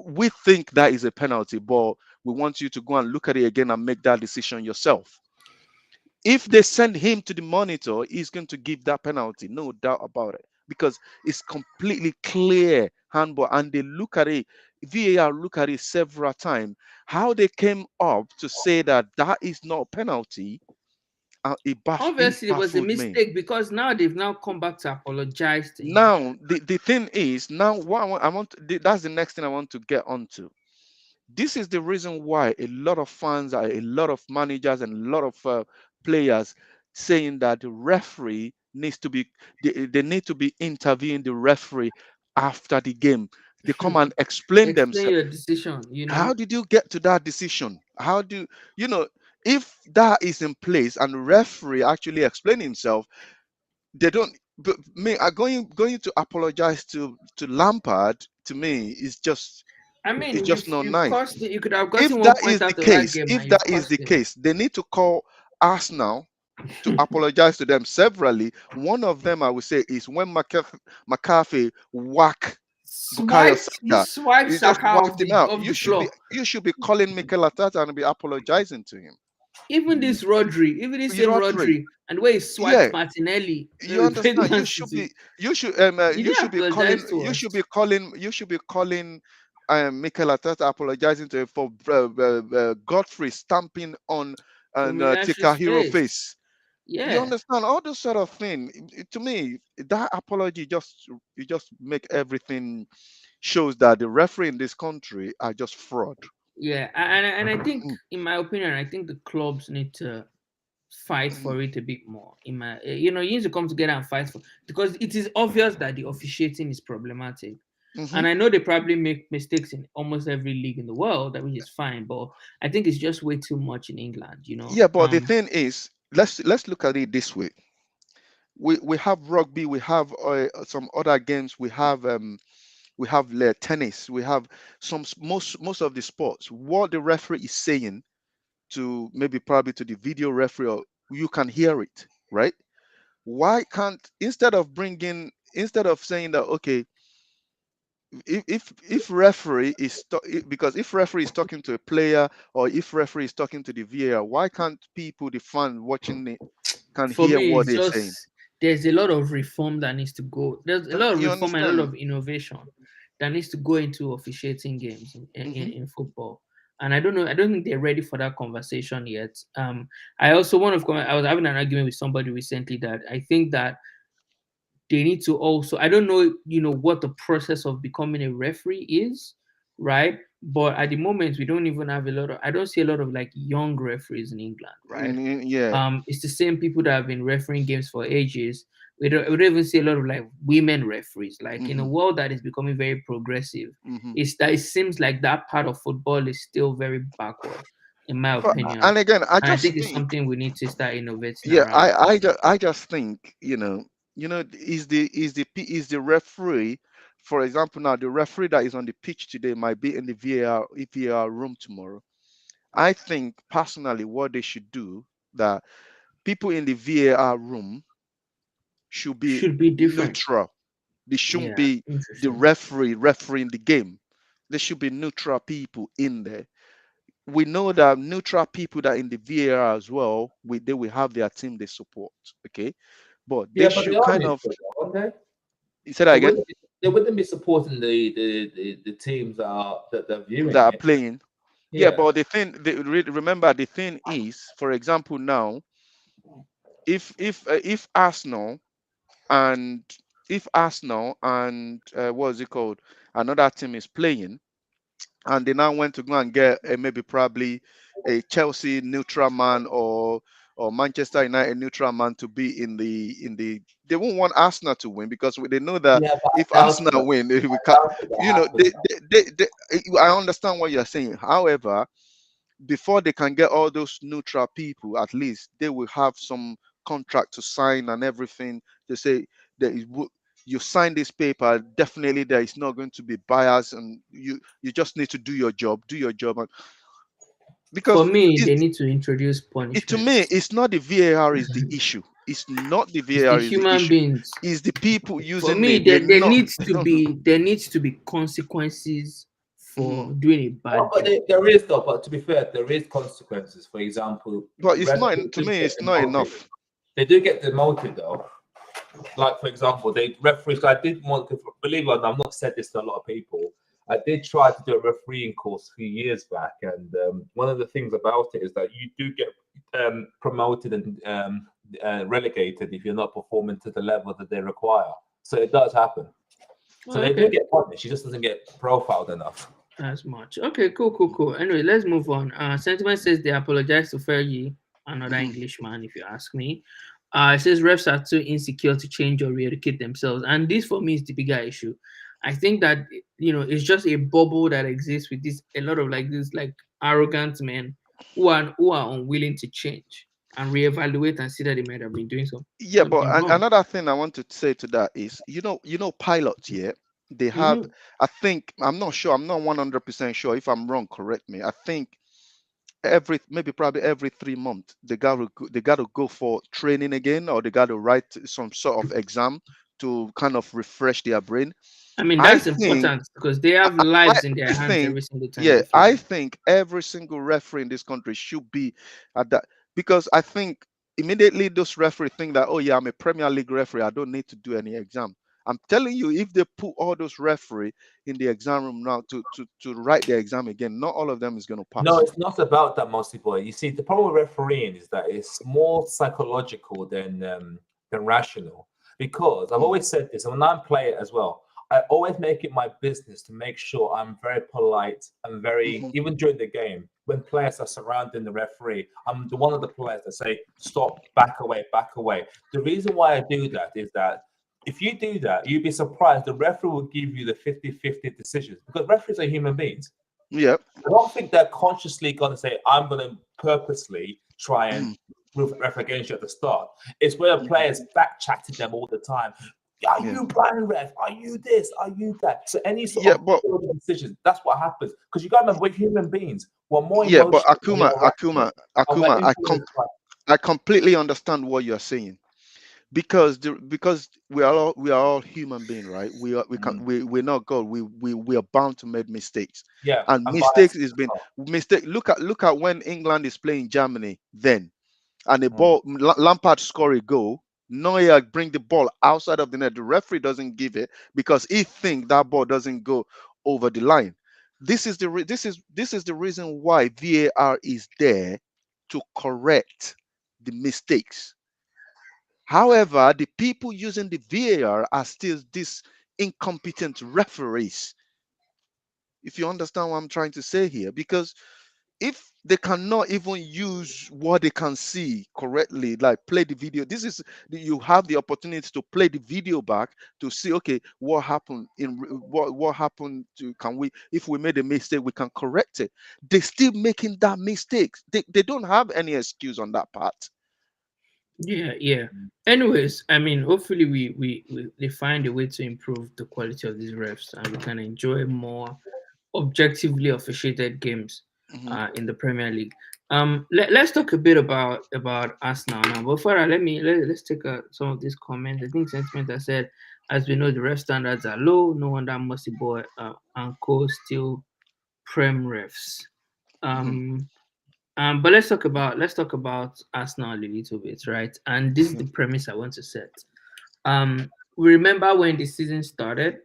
we think that is a penalty, but we want you to go and look at it again and make that decision yourself. If they send him to the monitor, he's going to give that penalty, no doubt about it, because it's completely clear handball. And they look at it, VAR look at it several times. How they came up to say that that is not a penalty, it Obviously, it was a baffled me. mistake because now they've now come back to apologize to him. Now the thing is, now what that's the next thing I want to get onto. This is the reason why a lot of fans, a lot of managers, and a lot of players saying that the referee needs to be, they need to be interviewing the referee after the game. They come and explain Explain themselves. your decision, How did you get to that decision? How do you know if that is in place and the referee actually explain himself? They don't. But me, going to apologize to Lampard, to me is just, I it's mean, just not nice. you could have gotten If one that point is the out of that case, game if and that you've is cost the him. case, they need to call Arsenal to apologize to them severally. One of them, I would say, is when McCarthy whack Bukayo He Saka. swiped He just Saka whacked him out. off the floor. You should be calling Mikel Arteta and be apologizing to him. Even this Rodri, even this same Rodri, Rodri, and where he swiped yeah, Martinelli, you played understand. Man City. He You didn't should be calling apologize to us you should be calling Mikel Arteta, apologizing to him for Godfrey stamping on from Ilyash's Hero face. face. You Yeah, understand all those sort of thing. To me, that apology just make everything, shows that the referee in this country are just fraud. yeah, and I think, Mm, in my opinion, I think the clubs need to fight mm, for it a bit more. You need to come together and fight for, because it is obvious that the officiating is problematic. mhm. And I know they probably make mistakes in almost every league in the world, which is fine, but I think it's just way too much in England. Yeah, but the thing is, let's look at it this way. We have rugby, we have some other games, we have tennis, we have most of the sports. What the referee is saying to, maybe probably to the video referee, or you can hear it, right? Why can't, instead of saying that, okay, if referee is because if referee is talking to a player, or if referee is talking to the VAR, why can't people, the fan watching it, can For hear me, what it's they're saying? just, there's a lot of reform that needs to go. There's a lot of You reform and a lot understand? of innovation that needs to go into officiating games Hmm. in football. And I don't know. I don't think they're ready for that conversation yet. I also I was having an argument with somebody recently that I think that they need to also, I don't know, what the process of becoming a referee is, right? But at the moment, we don't even have a lot of. I don't see a lot of like young referees in England, right? Yeah. It's the same people that have been refereeing games for ages. We don't even see a lot of like women referees. Like in a Hmm. world that is becoming very progressive, Hmm. it's that it seems like that part of football is still very backward, in my But opinion. and again, I And I just think it's think, something we need to start innovating yeah, around. I just think, is the referee, for example, now the referee that is on the pitch today might be in the VAR room tomorrow. I think personally, what they should do, that people in the VAR room should be Should be different. neutral. They shouldn't Yeah, be the interesting. referee refereeing the game. There should be neutral people in there. We know that neutral people that in the VAR as well, they will have their team they support. Okay, but they Yeah, but they should are kind of, neutral, aren't they? you said that again, They wouldn't be supporting the teams that are viewing that are it. playing. Yeah, Yeah. but the thing, remember the thing is, for example, now if Arsenal and what's it called, another team is playing, and they now went to go and get maybe probably a Chelsea neutral man, or Manchester United neutral man to be in the they won't want Arsenal to win, because they know that Yeah, but if I doubt Arsenal that. win, we I can't, doubt that happens. I understand what you're saying. However, before they can get all those neutral people, at least they will have some contract to sign and everything to say that you sign this paper, definitely there is not going to be bias, and you just need to do your job. And For because me, it, they need to introduce to me, punishments. it's not the VAR is the issue. It's not the It's the VAR is the human issue. beings. It's the people For using me, it. They're there not. needs to be consequences for Mhm. doing a No, bad but job. there is though. But to be fair, there is consequences. For example, But it's not referees to do me. get It's not demoted. enough. They do get demoted though. Like for example, they referees. I did want to believe it or not, I've not said this to a lot of people. I did try to do a refereeing course a few years back, and one of the things about it is that you do get promoted and relegated if you're not performing to the level that they require. So it does happen. So Oh, they do okay. get punished. She just doesn't get profiled enough. As much. Okay, cool. Anyway, let's move on. Sentiment says they apologize to Fergie, another Mhm. Englishman, if you ask me. It says refs are too insecure to change or re-educate themselves. And this for me is the bigger issue. I think that it's just a bubble that exists with this a lot of like this like arrogant men who are unwilling to change and reevaluate and see that they might have been doing Yeah, but something wrong. another thing I want to say to that is, pilots, yeah, they have. Hmm. I think I'm not sure. I'm not 100% sure. If I'm wrong, correct me. I think every maybe probably every 3 months they got to go for training again, or they got to write some sort of exam to kind of refresh their brain. I mean, I that's think important because they have I lives in their hands think, every single time yeah, they fly. I think every single referee in this country should be at that, because I think immediately those referee think that, oh yeah, I'm a Premier League referee, I don't need to do any exam. I'm telling you, if they put all those referee in the exam room now to write the exam again, not all of them is going to No, pass. it's not about that, mostly boy. You see, the problem with refereeing is that it's more psychological than rational. Because I've Mm, always said this, and when I play it as well, I always make it my business to make sure I'm very polite and very, mhm. even during the game, when players are surrounding the referee, I'm the one of the players that say, "Stop, back away, back away." The reason why I do that is that if you do that, you'd be surprised the referee will give you the 50-50 decisions, because referees are human beings. Yep. I don't think they're consciously going to say, I'm going to purposely try and Mm, ref against you at the start. It's where the mhm. players back chatting them all the time. Are Yeah. you blind ref? Are you this? Are you that? So any sort Yeah, of but decisions, that's what happens. Because you got to remember, we're human beings. We're more yeah, but emotional than we Akuma, are rational. Akuma, And we're Akuma, influenced by. I completely understand what you're saying, because we are all human being, right? We're not God. We are bound to make mistakes, Yeah, and and mistakes bias. is been mistake. Look at when England is playing Germany then, and the Mm. ball, Lampard score a goal. Neuer bring the ball outside of the net. The referee doesn't give it because he think that ball doesn't go over the line. This is the reason why VAR is there, to correct the mistakes. However, the people using the VAR are still these incompetent referees. If you understand what I'm trying to say here, because if they cannot even use what they can see correctly, like play the video, this is, you have the opportunity to play the video back to see, okay, what happened what happened to, can we, if we made a mistake, we can correct it. They still making that mistake. They don't have any excuse on that part. Yeah. Anyways, I mean, hopefully we they find a way to improve the quality of these refs and we can enjoy more objectively officiated games Mhm. in the Premier League. Let's talk a bit about Arsenal now. But for that, let's take some of these comments. I think sentiment I said, as we know, the ref standards are low. No wonder Mercy Boy and Co still prem refs. Mhm. But let's talk about Arsenal a little bit, right? And this is the premise I want to set. We remember when the season started.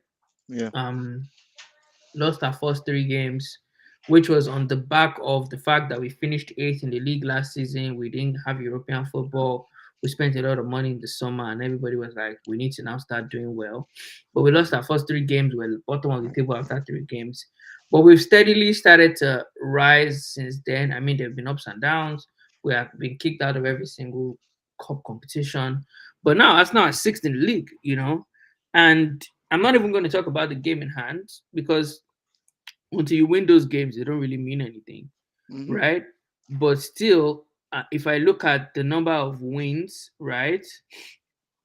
Yeah. Um, Lost our first three games, which was on the back of the fact that we finished eighth in the league last season. We didn't have European football. We spent a lot of money in the summer, and everybody was like, we need to now start doing well. But we lost our first three games. We're at the bottom of the table after three games. But we've steadily started to rise since then. I mean, there have been ups and downs. We have been kicked out of every single cup competition. But now Arsenal are sixth in the league, and I'm not even going to talk about the game in hand because until you win those games, they don't really mean anything, Mhm. right? But still, if I look at the number of wins, right,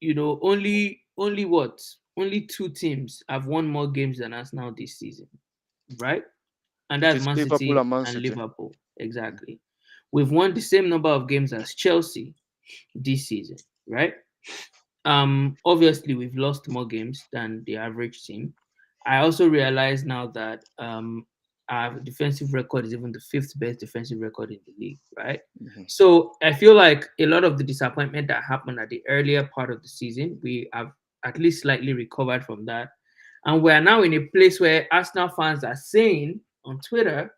only what? Only two teams have won more games than us now this season, right? And that's It's Man Liverpool City and Man and City. Liverpool. Exactly. We've won the same number of games as Chelsea this season, right? Obviously we've lost more games than the average team. I also realize now that our defensive record is even the fifth best defensive record in the league, right? Mhm. So I feel like a lot of the disappointment that happened at the earlier part of the season, we have at least slightly recovered from that. And we're now in a place where Arsenal fans are saying on Twitter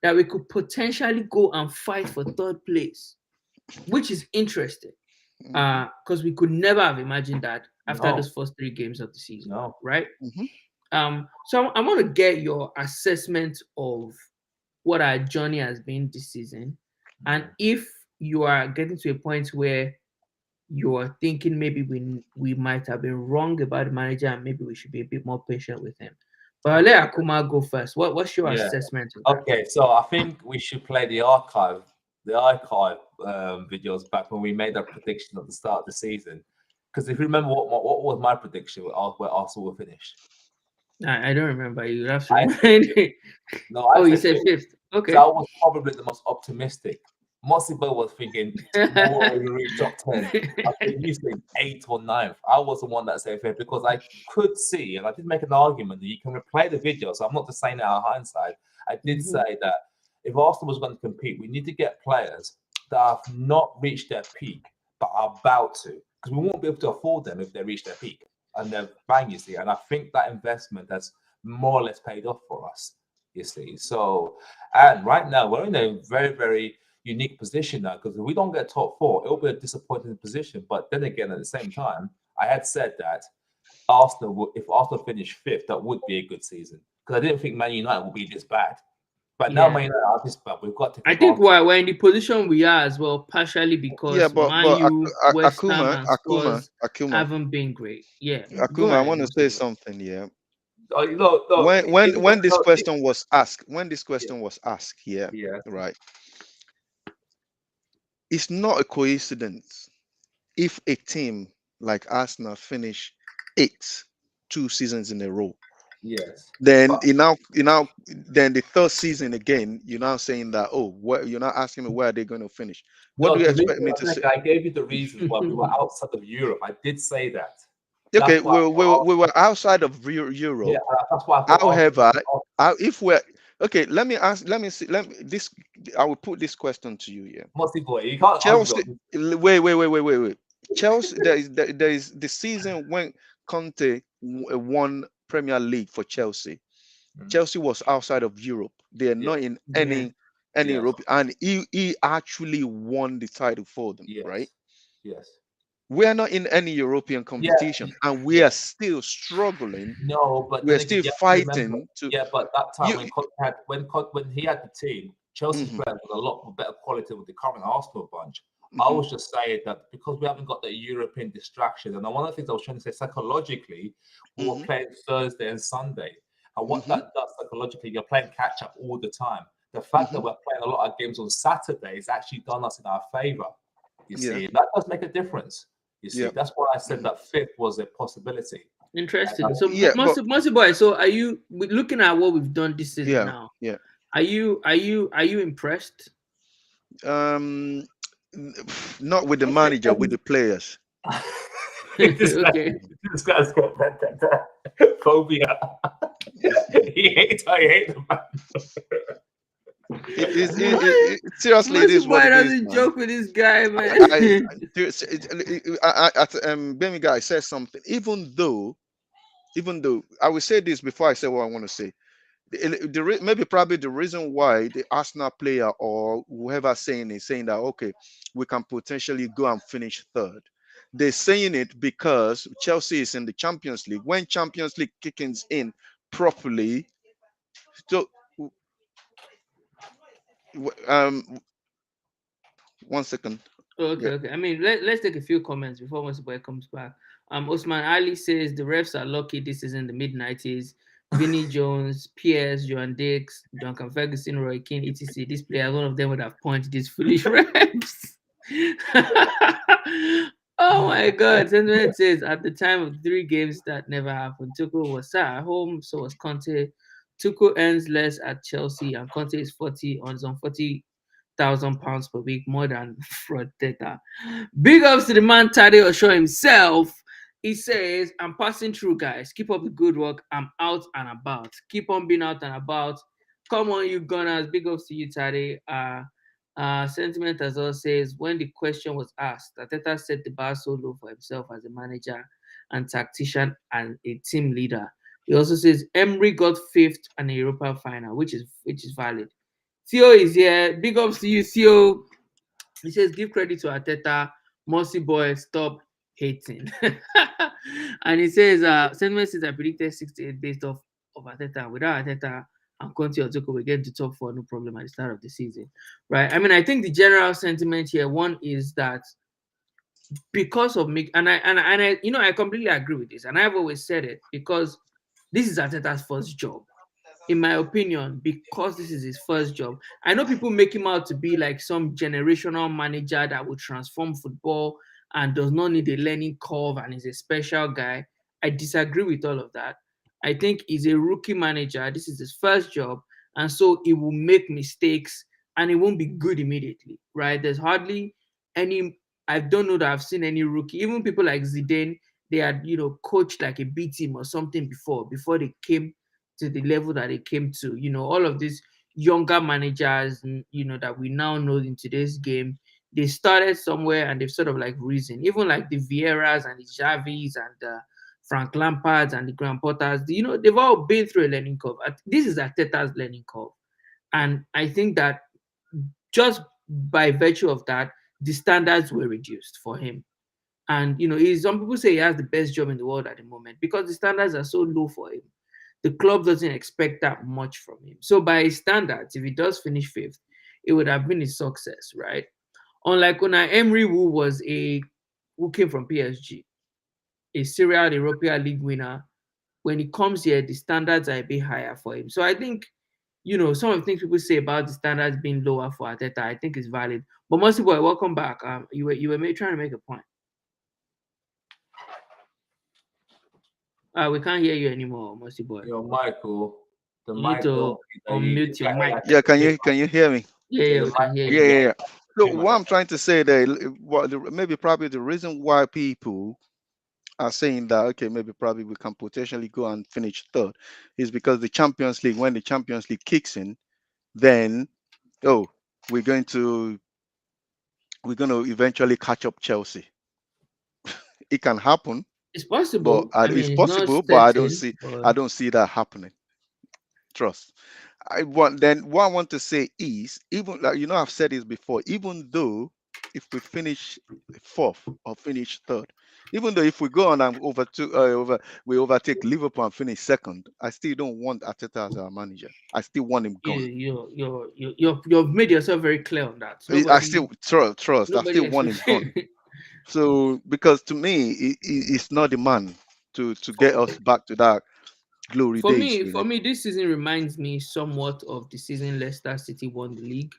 that we could potentially go and fight for third place, which is interesting Mhm. because we could never have imagined that after No, those first three games of the season, no. right? Mhm. So I want to get your assessment of what our journey has been this season, and if you are getting to a point where you're thinking maybe we might have been wrong about the manager and maybe we should be a bit more patient with him. But I'll let Akuma go first. What's your Yeah. assessment of that? Okay, so I think we should play the archive videos back when we made our prediction at the start of the season. Because if you remember what was my prediction where Arsenal will finish, I don't remember. You have to I said remind me. no, I Oh, you said said fifth. fifth. So Okay. I was probably the most optimistic. Mosibo was thinking no way we reach top 10. I think you said eighth or ninth. I was the one that said fifth because I could see, and I did make an argument that you can replay the video. So I'm not just saying that out of hindsight. I did Mhm. say that if Arsenal was going to compete, we need to get players that have not reached their peak but are about to, because we won't be able to afford them if they reach their peak and they're bang, you see. And I think that investment has more or less paid off for us, you see. So, and right now we're in a very, very unique position now because if we don't get top four, it'll be a disappointing position. But then again, at the same time, I had said that if Arsenal finish fifth, that would be a good season because I didn't think Man United would be this bad. But now Yeah. Man United are this bad. We've got to take I think advantage. we're in the position we are as well, partially Yeah, because but Man U, West Ham, Akuma, and Akuma, Spurs Akuma, haven't been great. Yeah. Go Akuma, I ahead, want to say Mr. something. Yeah. Oh, look, When this no, question was asked, yeah, yeah, yeah, right, it's not a coincidence if a team like Arsenal finish eighth 2 seasons in a row. yes. Then But then the third season again, you're now saying that, oh, what, you're not asking me where are they going to finish? What no, do you the reason expect me to I say? think I gave you the reasons why we were outside of Europe. I did say that. Okay, That's why. we were outside of Yeah, Europe. that's why I thought Arsenal. However, if we're okay, let me ask, let me see, let me this, I will put this question to you here. Mostly boy, you can't argue Chelsea, on wait. Chelsea, there is the season when Conte won Premier League for Chelsea. this. Chelsea was outside of Europe. They are Yeah, not in Yeah. any yes, Europe, and he actually won the title for them, right? yes, yes. We are not in any European Yeah, competition, and we yeah. are still struggling. No, but We then are again, still you have to remember. fighting to Yeah, but that time you. when Conte had when he had the team, Chelsea's Mhm, players was a lot better quality with the current Arsenal bunch. I mhm, was just saying that because we haven't got the European distraction, and one of the things I was trying to say psychologically, we were mhm, playing Thursday and Sunday, and what mhm, that does psychologically, you're playing catch up all the time. The fact that mhm. we're playing a lot of games on Saturday has actually done us in our favour. You Yeah, see, that does make a difference. You see, yeah, that's why I said mhm. that fifth was a possibility. Interesting. So, Yeah, but Monster Boy. So, are you looking at what we've done this season yeah, now? yeah. Are you impressed? Um, not with the manager, with the players. this, guy, Okay. this guy's got that phobia. I hate the man. It is What? seriously, it Monster is what Boy it is, doesn't man. joke with this guy, I, man. Bemi guy said something. Even though I will say this before I say what I want to say. Maybe probably the reason why the Arsenal player or whoever saying that okay, we can potentially go and finish third. They're saying it because Chelsea is in the Champions League. When Champions League kickings in properly, so um, 1 second. Okay, Yeah. okay. I mean, let's take a few comments before Monster Boy comes back. Osman Ali says the refs are lucky this is in the mid 90s. Vinnie Jones, Pierce, Joan Dix, Duncan Ferguson, Roy Keane, etc. These players, one of them would have punched these foolish refs. Oh my God. Sentiment says at the time of 3 games that never happened, Tuchel was sat at home, so was Conte. Tuchel earns less at Chelsea, and Conte is 40 on 40,000 pounds per week, more than fraud data. Big ups to the man Tade Osho himself. He says, I'm passing through, guys. Keep up the good work. I'm out and about. Keep on being out and about. Come on, you gunners. Big ups to you, Tade. Sentiment as well says, when the question was asked, Ateta set the bar so low for himself as a manager and tactician and a team leader. He also says Emery got fifth and a Europa final, which is valid. Theo is here. Big ups to you, Theo. He says, give credit to Ateta. Mossy boy, stop hating. And he says, sentiment says I predicted 68 based off of Ateta. Without Ateta and Conte or Tuchel, we get to top four, no problem at the start of the season. Right. I mean, I think the general sentiment here, one is that because of me, and I I completely agree with this, and I've always said it because this is Ateta's first job in my opinion, because this is his first job. I know people make him out to be like some generational manager that will transform football and does not need a learning curve and is a special guy. I disagree with all of that. I think he's a rookie manager. This is his first job. And so he will make mistakes and it won't be good immediately, right? There's hardly any, I don't know that I've seen any rookie, even people like Zidane, they had, coached like a B team or something before they came to the level that it came to. All of these younger managers, that we now know in today's game, they started somewhere and they've sort of like risen. Even like the Vieiras and the Javis and the Frank Lampards and the Graham Potters, they've all been through a learning curve. This is Arteta's learning curve. And I think that just by virtue of that, the standards were reduced for him. And some people say he has the best job in the world at the moment because the standards are so low for him. The club doesn't expect that much from him. So by his standards, if he does finish fifth, it would have been a success, right? Unlike Unai Emery, who came from PSG, a serial European League winner. When he comes here, the standards are a bit higher for him. So I think, some of the things people say about the standards being lower for Arteta, I think is valid. But Mercy Boy, welcome back. You were trying to make a point. We can't hear you anymore, Mercy Boy. Yo, Michael, the You need mic to don't unmute your mic. Yeah, can you hear me? Yeah, Yeah, yeah, the we can hear mic Yeah, you. yeah, yeah. So too much. what I'm trying to say there, maybe probably the reason why people are saying that okay, maybe probably we can potentially go and finish third is because the Champions League, when the Champions League kicks in, then oh, we're going to eventually catch up Chelsea. It can happen, It's but possible. I it's mean, it's not possible, but certain, I but don't see that happening. Trust. I want then what I want to say is even like I've said this before, even though if we finish fourth or finish third. Even though if we go on and we overtake Liverpool and finish second, I still don't want Ateta as our manager. I still want him gone. You've made yourself very clear on that. I still trust. I Nobody still want him gone. expected. So because to me, it's not the man to get us back to that glory days. For me, this season reminds me somewhat of the season Leicester City won the league,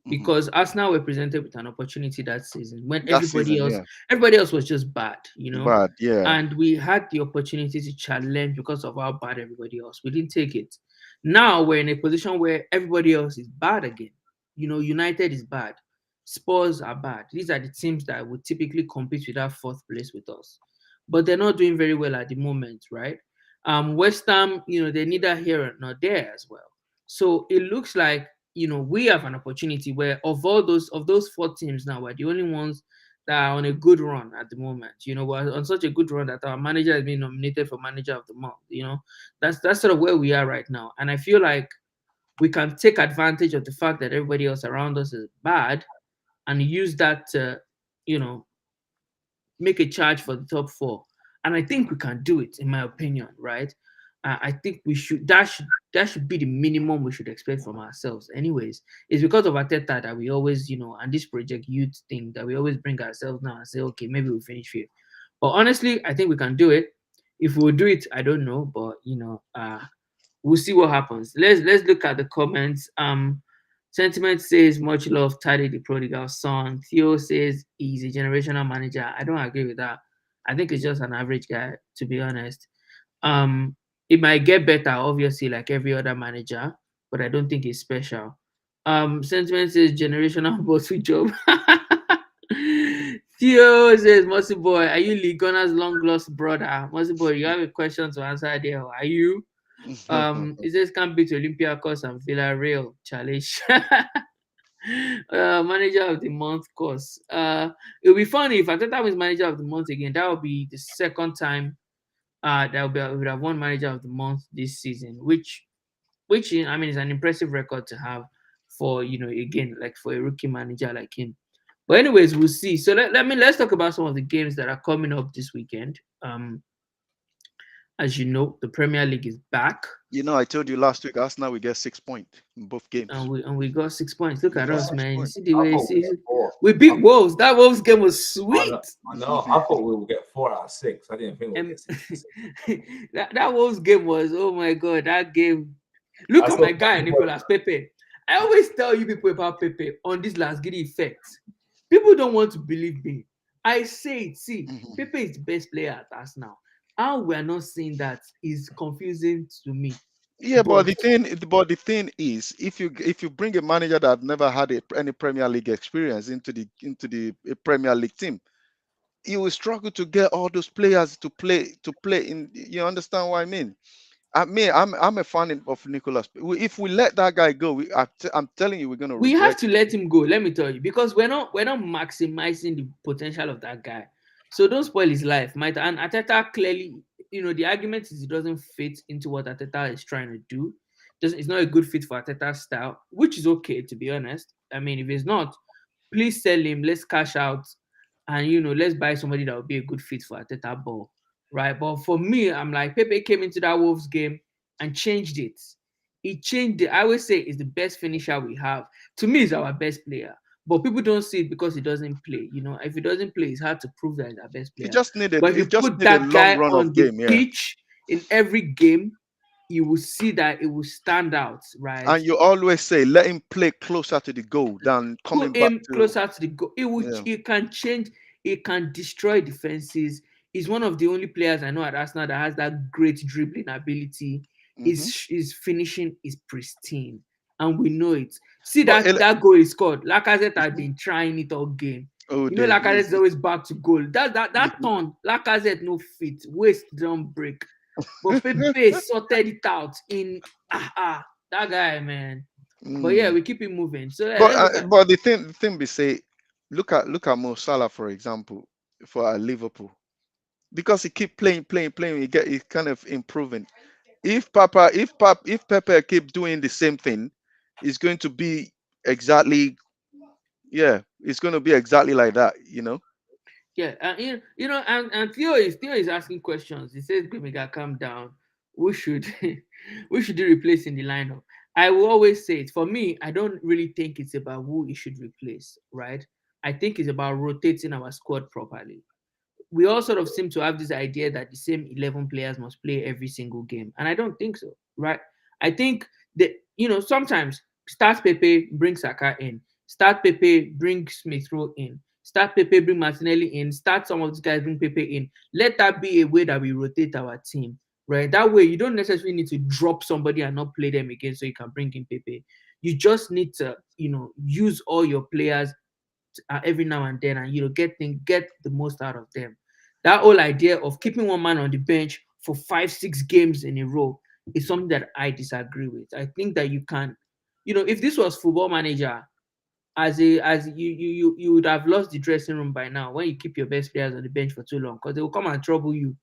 Mhm. because Arsenal were presented with an opportunity that season when That season, yeah, everybody else was just bad, bad, yeah. and we had the opportunity to challenge because of how bad everybody else. We didn't take it. Now we're in a position where everybody else is bad again. United is bad. Spurs are bad. These are the teams that would typically compete with that fourth place with us. But they're not doing very well at the moment, right? West Ham, they're neither here nor there as well. So it looks like, we have an opportunity where of those four teams now, we're the only ones that are on a good run at the moment. We're on such a good run that our manager has been nominated for manager of the month. That's sort of where we are right now. And I feel like we can take advantage of the fact that everybody else around us is bad and use that to, you know, make a charge for the top four. And I think we can do it, in my opinion, right? I think we should that should be the minimum we should expect from ourselves. Anyways, it's because of Ateta that we always, and this project youth thing that we always bring ourselves now and say, okay, maybe we'll finish fifth. But honestly, I think we can do it. If we'll do it, I don't know, but we'll see what happens. Let's look at the comments. Sentiment says much love, Taddy the prodigal son. Theo says he's a generational manager. I don't agree with that. I think he's just an average guy, to be honest. Um, it might get better, obviously, like every other manager, but I don't think he's special. Sentiment says generational bottle job. Theo says, Mossy boy, are you Ligona's long lost brother? Mossy boy, you have a question to answer there. Are you? It says can't beat Olympiacos and Villarreal challenge. Manager of the month course. It'll be funny if Ateta wins manager of the month again. That will be the second time we would have won manager of the month this season, which I mean is an impressive record to have for again, like for a rookie manager like him. But anyways, we'll see. So let's talk about some of the games that are coming up this weekend. As you know, the Premier League is back. I told you last week, Arsenal we get 6 points in both games. And we got 6 points. Look at us, man. You see the I way thought we we beat Wolves. That Wolves game was sweet. I know. I thought we would get 4 out of 6. I didn't think we would get 6. that Wolves game was, oh my god, that game. Look at my guy, Nicolas Pepe. I always tell you people about Pepe on this Lasgidi effect. People don't want to believe me. I say it. See, Pepe is the best player at Arsenal. How we are not seeing that is confusing to me. Yeah, but the thing is, if you bring a manager that never had any Premier League experience into the Premier League team, you will struggle to get all those players to play in. You understand what I mean? I'm a fan of Nicolas. If we let that guy go, I'm telling you, we're gonna. We have to let him go. Let me tell you, because we're not maximizing the potential of that guy. So don't spoil his life, might. And Ateta clearly, the argument is he doesn't fit into what Ateta is trying to do. It's not a good fit for Ateta's style, which is okay, to be honest. I mean, if it's not, please sell him. Let's cash out, and let's buy somebody that will be a good fit for Ateta ball, right? But for me, I'm like Pepe came into that Wolves game and changed it. He changed it. I always say it's the best finisher we have. To me, he's our best player. But people don't see it because he doesn't play. If he doesn't play, it's hard to prove that he's our best player. But if you put that guy on the pitch in every game, you will see that it will stand out, right? And you always say, let him play closer to the goal than coming back closer to the goal. It can change. It can destroy defenses. He's one of the only players I know at Arsenal that has that great dribbling ability. His finishing is pristine, and we know it. See that goal he scored. Lacazette had been trying it all game. Lacazette is always back to goal. That turn, Lacazette no fit, waist don't break. But Pepe sorted it out in that guy, man. But yeah, we keep it moving. So, but the thing we say, look at Mo Salah, for example, for Liverpool, because he keep playing, he kind of improving. If Pepe keep doing the same thing, it's going to be exactly Yeah, it's going to be exactly like that. Yeah, and Theo is asking questions. He says, "Gomega, calm down. Who should who should you replace in the lineup?" I will always say it. For me, I don't really think it's about who he should replace, right? I think it's about rotating our squad properly. We all sort of seem to have this idea that the same 11 players must play every single game. And I don't think so, right? I think that, sometimes start Pepe, bring Saka in, start Pepe, bring Smith Rowe in, start Pepe, bring Martinelli in, start some of these guys, bring Pepe in. Let that be a way that we rotate our team, right? That way, you don't necessarily need to drop somebody and not play them again so you can bring in Pepe. You just need to, use all your players every now and then, and get the most out of them. That whole idea of keeping one man on the bench for 5 6 games in a row is something that I disagree with. I think that you can, if this was Football Manager, as you would have lost the dressing room by now when you keep your best players on the bench for too long, because they will come and trouble you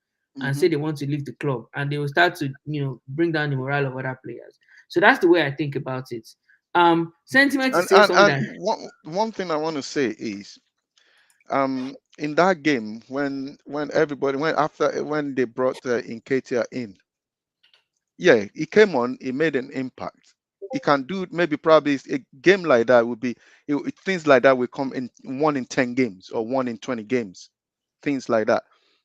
and Hmm. say they want to leave the club, and they will start to bring down the morale of other players. So that's the way I think about it. Sentiment is And still and something and that one thing I want to say is, in that game when everybody when they brought Nketiah in, yeah, he came on, he made an impact. He can do, maybe probably a game like that would be, things like that will come in 1 in 10 games or 1 in 20 games, things like that.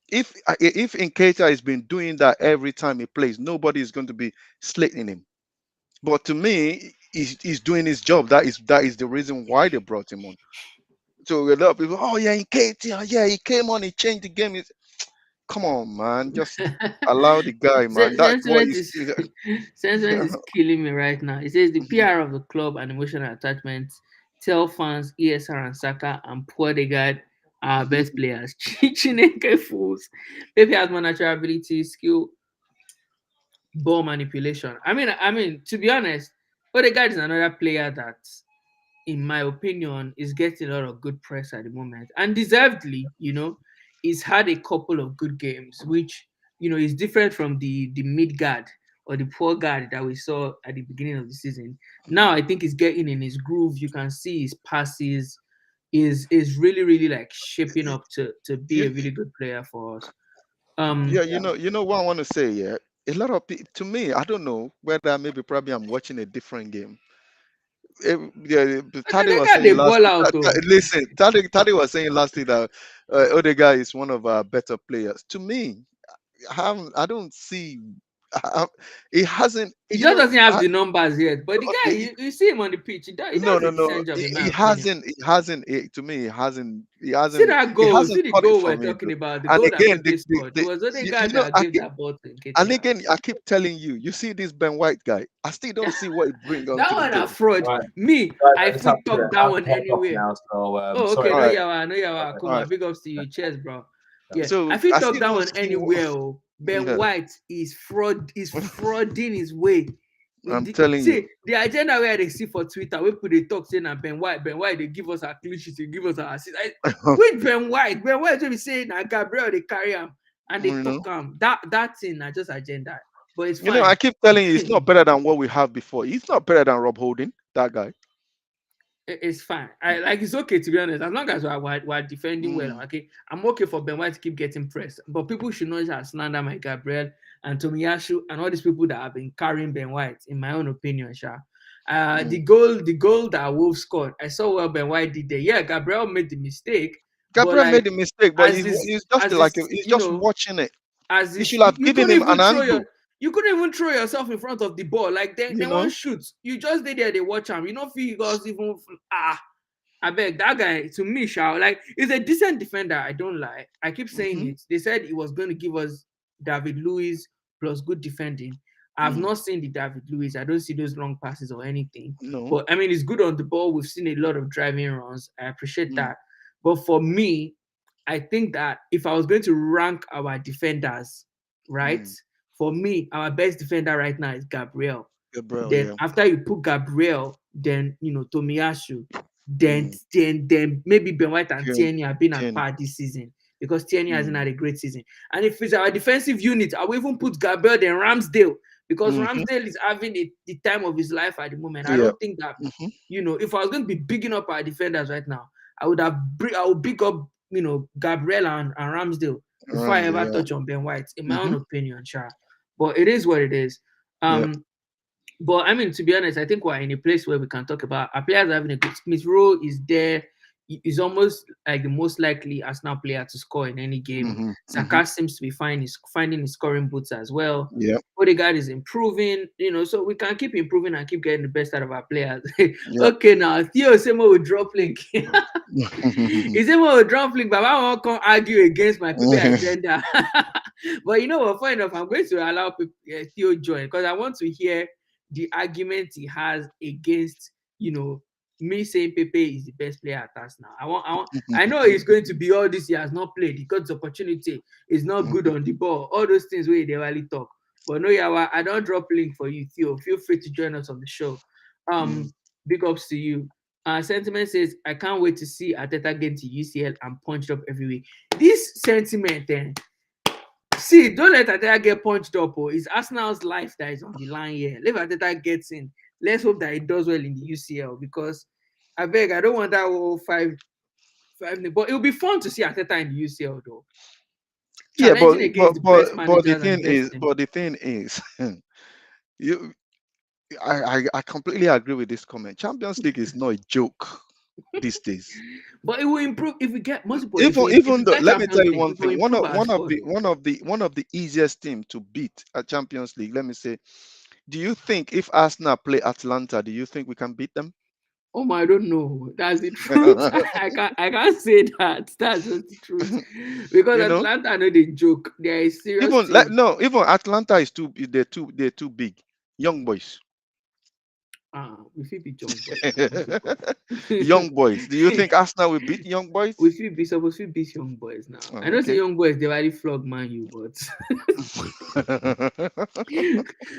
If Nketiah has been doing that every time he plays, nobody is going to be slating him. But to me, he's doing his job. That is the reason why they brought him on. So a lot of people, oh yeah, Nketiah, yeah, he came on, he changed the game. Come on, man, just allow the guy, man. That's what Sentiment he's. is sentiment is killing me right now. It says the PR of the club and emotional attachments tell fans ESR and Saka and Podegaard are best players. Chineke fools. Pepe has more natural ability, skill, ball manipulation. I mean, to be honest, Odegaard is another player that, in my opinion, is getting a lot of good press at the moment, and deservedly. He's had a couple of good games, which is different from the mid guard or the poor guard that we saw at the beginning of the season. Now I think he's getting in his groove. You can see his passes is really really like shaping up to be you, a really good player for us. yeah, Um, you know what I want to say. Yeah, a lot of people, to me, I don't know whether maybe probably I'm watching a different game. Yeah, Tade was Odega saying they last ball week. out though. Listen, Tade was saying last week that Odegaard is one of our better players. To me, I don't see. I, it hasn't. He just doesn't have I, the numbers yet. But the guy, okay, you see him on the pitch, he no, does no, a no. decent job, in my It opinion. hasn't. It hasn't. To me, it hasn't. It See hasn't. that It goal. hasn't See the cut it goal for we're me, talking bro. about. The And goal that again, Pepe scored. It was you Odegaard know, that gave that ball to and Nketiah. again, I keep telling you, you see this Ben White guy. I still don't see what he bring That onto the one a game. fraud. Right, Me, guys, I I just have flick to, talk I that have one to head off anywhere. now. So Oh, sorry okay. No about All yawa, no yawa. that. all Kuma, right. big ups to you. Cheers, bro. Yeah. I So feel I talk still that don't one see what. anywhere. Oh. Ben Yeah, White is frauding his way. I'm telling you. See the agenda where they see for Twitter, we put the talk saying that Ben White, they give us our clean sheet, they give us our assist. With Ben White, will be saying that Gabriel they carry him and they you talk know, him. That thing are just agenda. But it's I fine. keep telling you, it's not better than what we have before. He's not better than Rob Holding, that guy. It's fine. I like it's okay to be honest. As long as we're defending well, Mm, okay. I'm okay for Ben White to keep getting pressed. But people should not just slander my Gabriel and Tomiyasu and all these people that have been carrying Ben White, in my own opinion, Sha. The mm. goal that Wolves scored, I saw what Ben White did there. Yeah, Gabriel made the mistake, but Gabriel made like a mistake, but as this he's just as like this, he's just watching it. as He this should have you given couldn't him even an throw angle. yourself in front of the ball. Like You they won't know. shoot. You just did there, they watch him. You don't feel you guys even I beg that guy to me, shall like he's a decent defender. I don't lie. I keep saying Hmm. it. They said he was going to give us David Luiz plus good defending. I've Mm, not seen the David Luiz. I don't see those long passes or anything. no. But I mean, it's good on the ball. We've seen a lot of driving runs. I appreciate Mm, that. But for me, I think that if I was going to rank our defenders, right? mm. For me, our best defender right now is Gabriel. Gabriel, Then yeah. after you put Gabriel, then Tomiyasu, then Mm. then maybe Ben White and Ten, Tierney have been at 10. par this season because Tierney hasn't Mm. had a great season. And if it's our defensive unit, I will even put Gabriel then Ramsdale because Ramsdale is having the time of his life at the moment. I Yeah. don't think that if I was going to be bigging up our defenders right now, I would big up Gabriel and Ramsdale before I ever touch on Ben White, in my own opinion, sure. But it is what it is. But I mean, to be honest, I think we're in a place where we can talk about our players having a good. Smith Rowe is there. He's almost like the most likely Arsenal player to score in any game. Saka seems to be finding his scoring boots as well. Yeah. Odegaard is improving, so we can keep improving and keep getting the best out of our players. Okay, now Theo Semo will drop link. He said, "Well, drop link, but I won't come argue against my people agenda." But you know what? Fair enough. I'm going to allow Theo join because I want to hear the argument he has against, me saying Pepe is the best player at Arsenal. I know he's going to be all this. He has not played. He got his opportunity. He's not good on the ball. All those things where they really talk. But no, yeah, I don't drop link for you, Theo. Feel free to join us on the show. Big ups to you. Sentiment says, I can't wait to see Arteta get to UCL and punched up every week. This sentiment, see, don't let Arteta get punched up. It's Arsenal's life that is on the line here. Let Arteta gets in. Let's hope that he does well in the UCL because I don't want that whole five. But it will be fun to see Arteta in the UCL though. Yeah, but the thing is, I completely agree with this comment. Champions League is not a joke these days. But it will improve if we get multiple. Even though, let me tell you one thing. One of the easiest teams to beat at Champions League. Let me say, do you think if Arsenal play Atlanta, do you think we can beat them? Oh, I don't know. That's the truth. I can't say that. That's just the truth. Because Atlanta are not a joke. They are a serious team. Even Atlanta is they're too big. Young boys. We feel be young boys. Young boys. Do you think Arsenal will beat young boys? We feel beat young boys now. I know say young boys they already flog Man U, but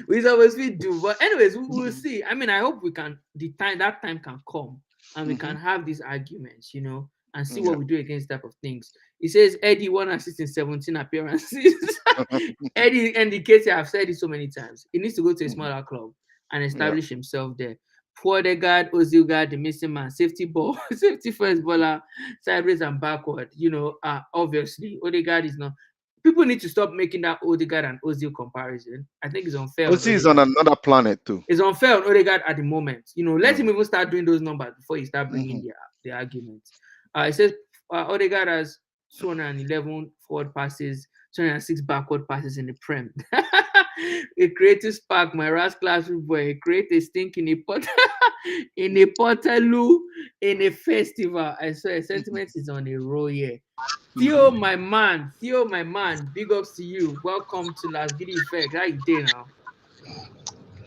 we supposed to do. But anyways, we'll see. I mean, I hope we can that time can come and we can have these arguments, and see what we do against type of things. He says Eddie 1 assist in 17 appearances. Eddie indicates I've said it so many times. He needs to go to a smaller club and establish himself there. Poor Odegaard, Ozil, the missing man, safety first baller, sideways and backward. Obviously, Odegaard is not. People need to stop making that Odegaard and Ozil comparison. I think it's unfair. Ozil is on another planet too. It's unfair on Odegaard at the moment. Let him even start doing those numbers before he start bringing the arguments. It says Odegaard has 211 forward passes, 206 backward passes in the Prem. A creative spark, my rascal boy. Create a stink in a pot, in a Portaloo, in a festival. I swear, sentiment is on a roll here. Theo, my man. Big ups to you. Welcome to Lasgidi Effect. How you doing now?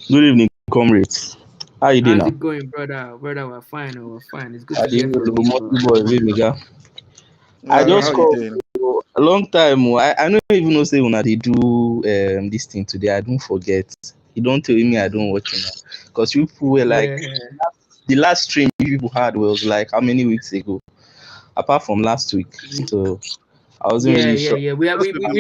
Good evening, comrades. How you doing? How's it going, brother? Brother, we're fine. It's good to hear from you. I just called a long time. I don't even know say when they do this thing today. I don't forget. You don't tell me I don't watch it because people were like the last stream people had was like how many weeks ago? Apart from last week, so I wasn't really sure. Yeah. We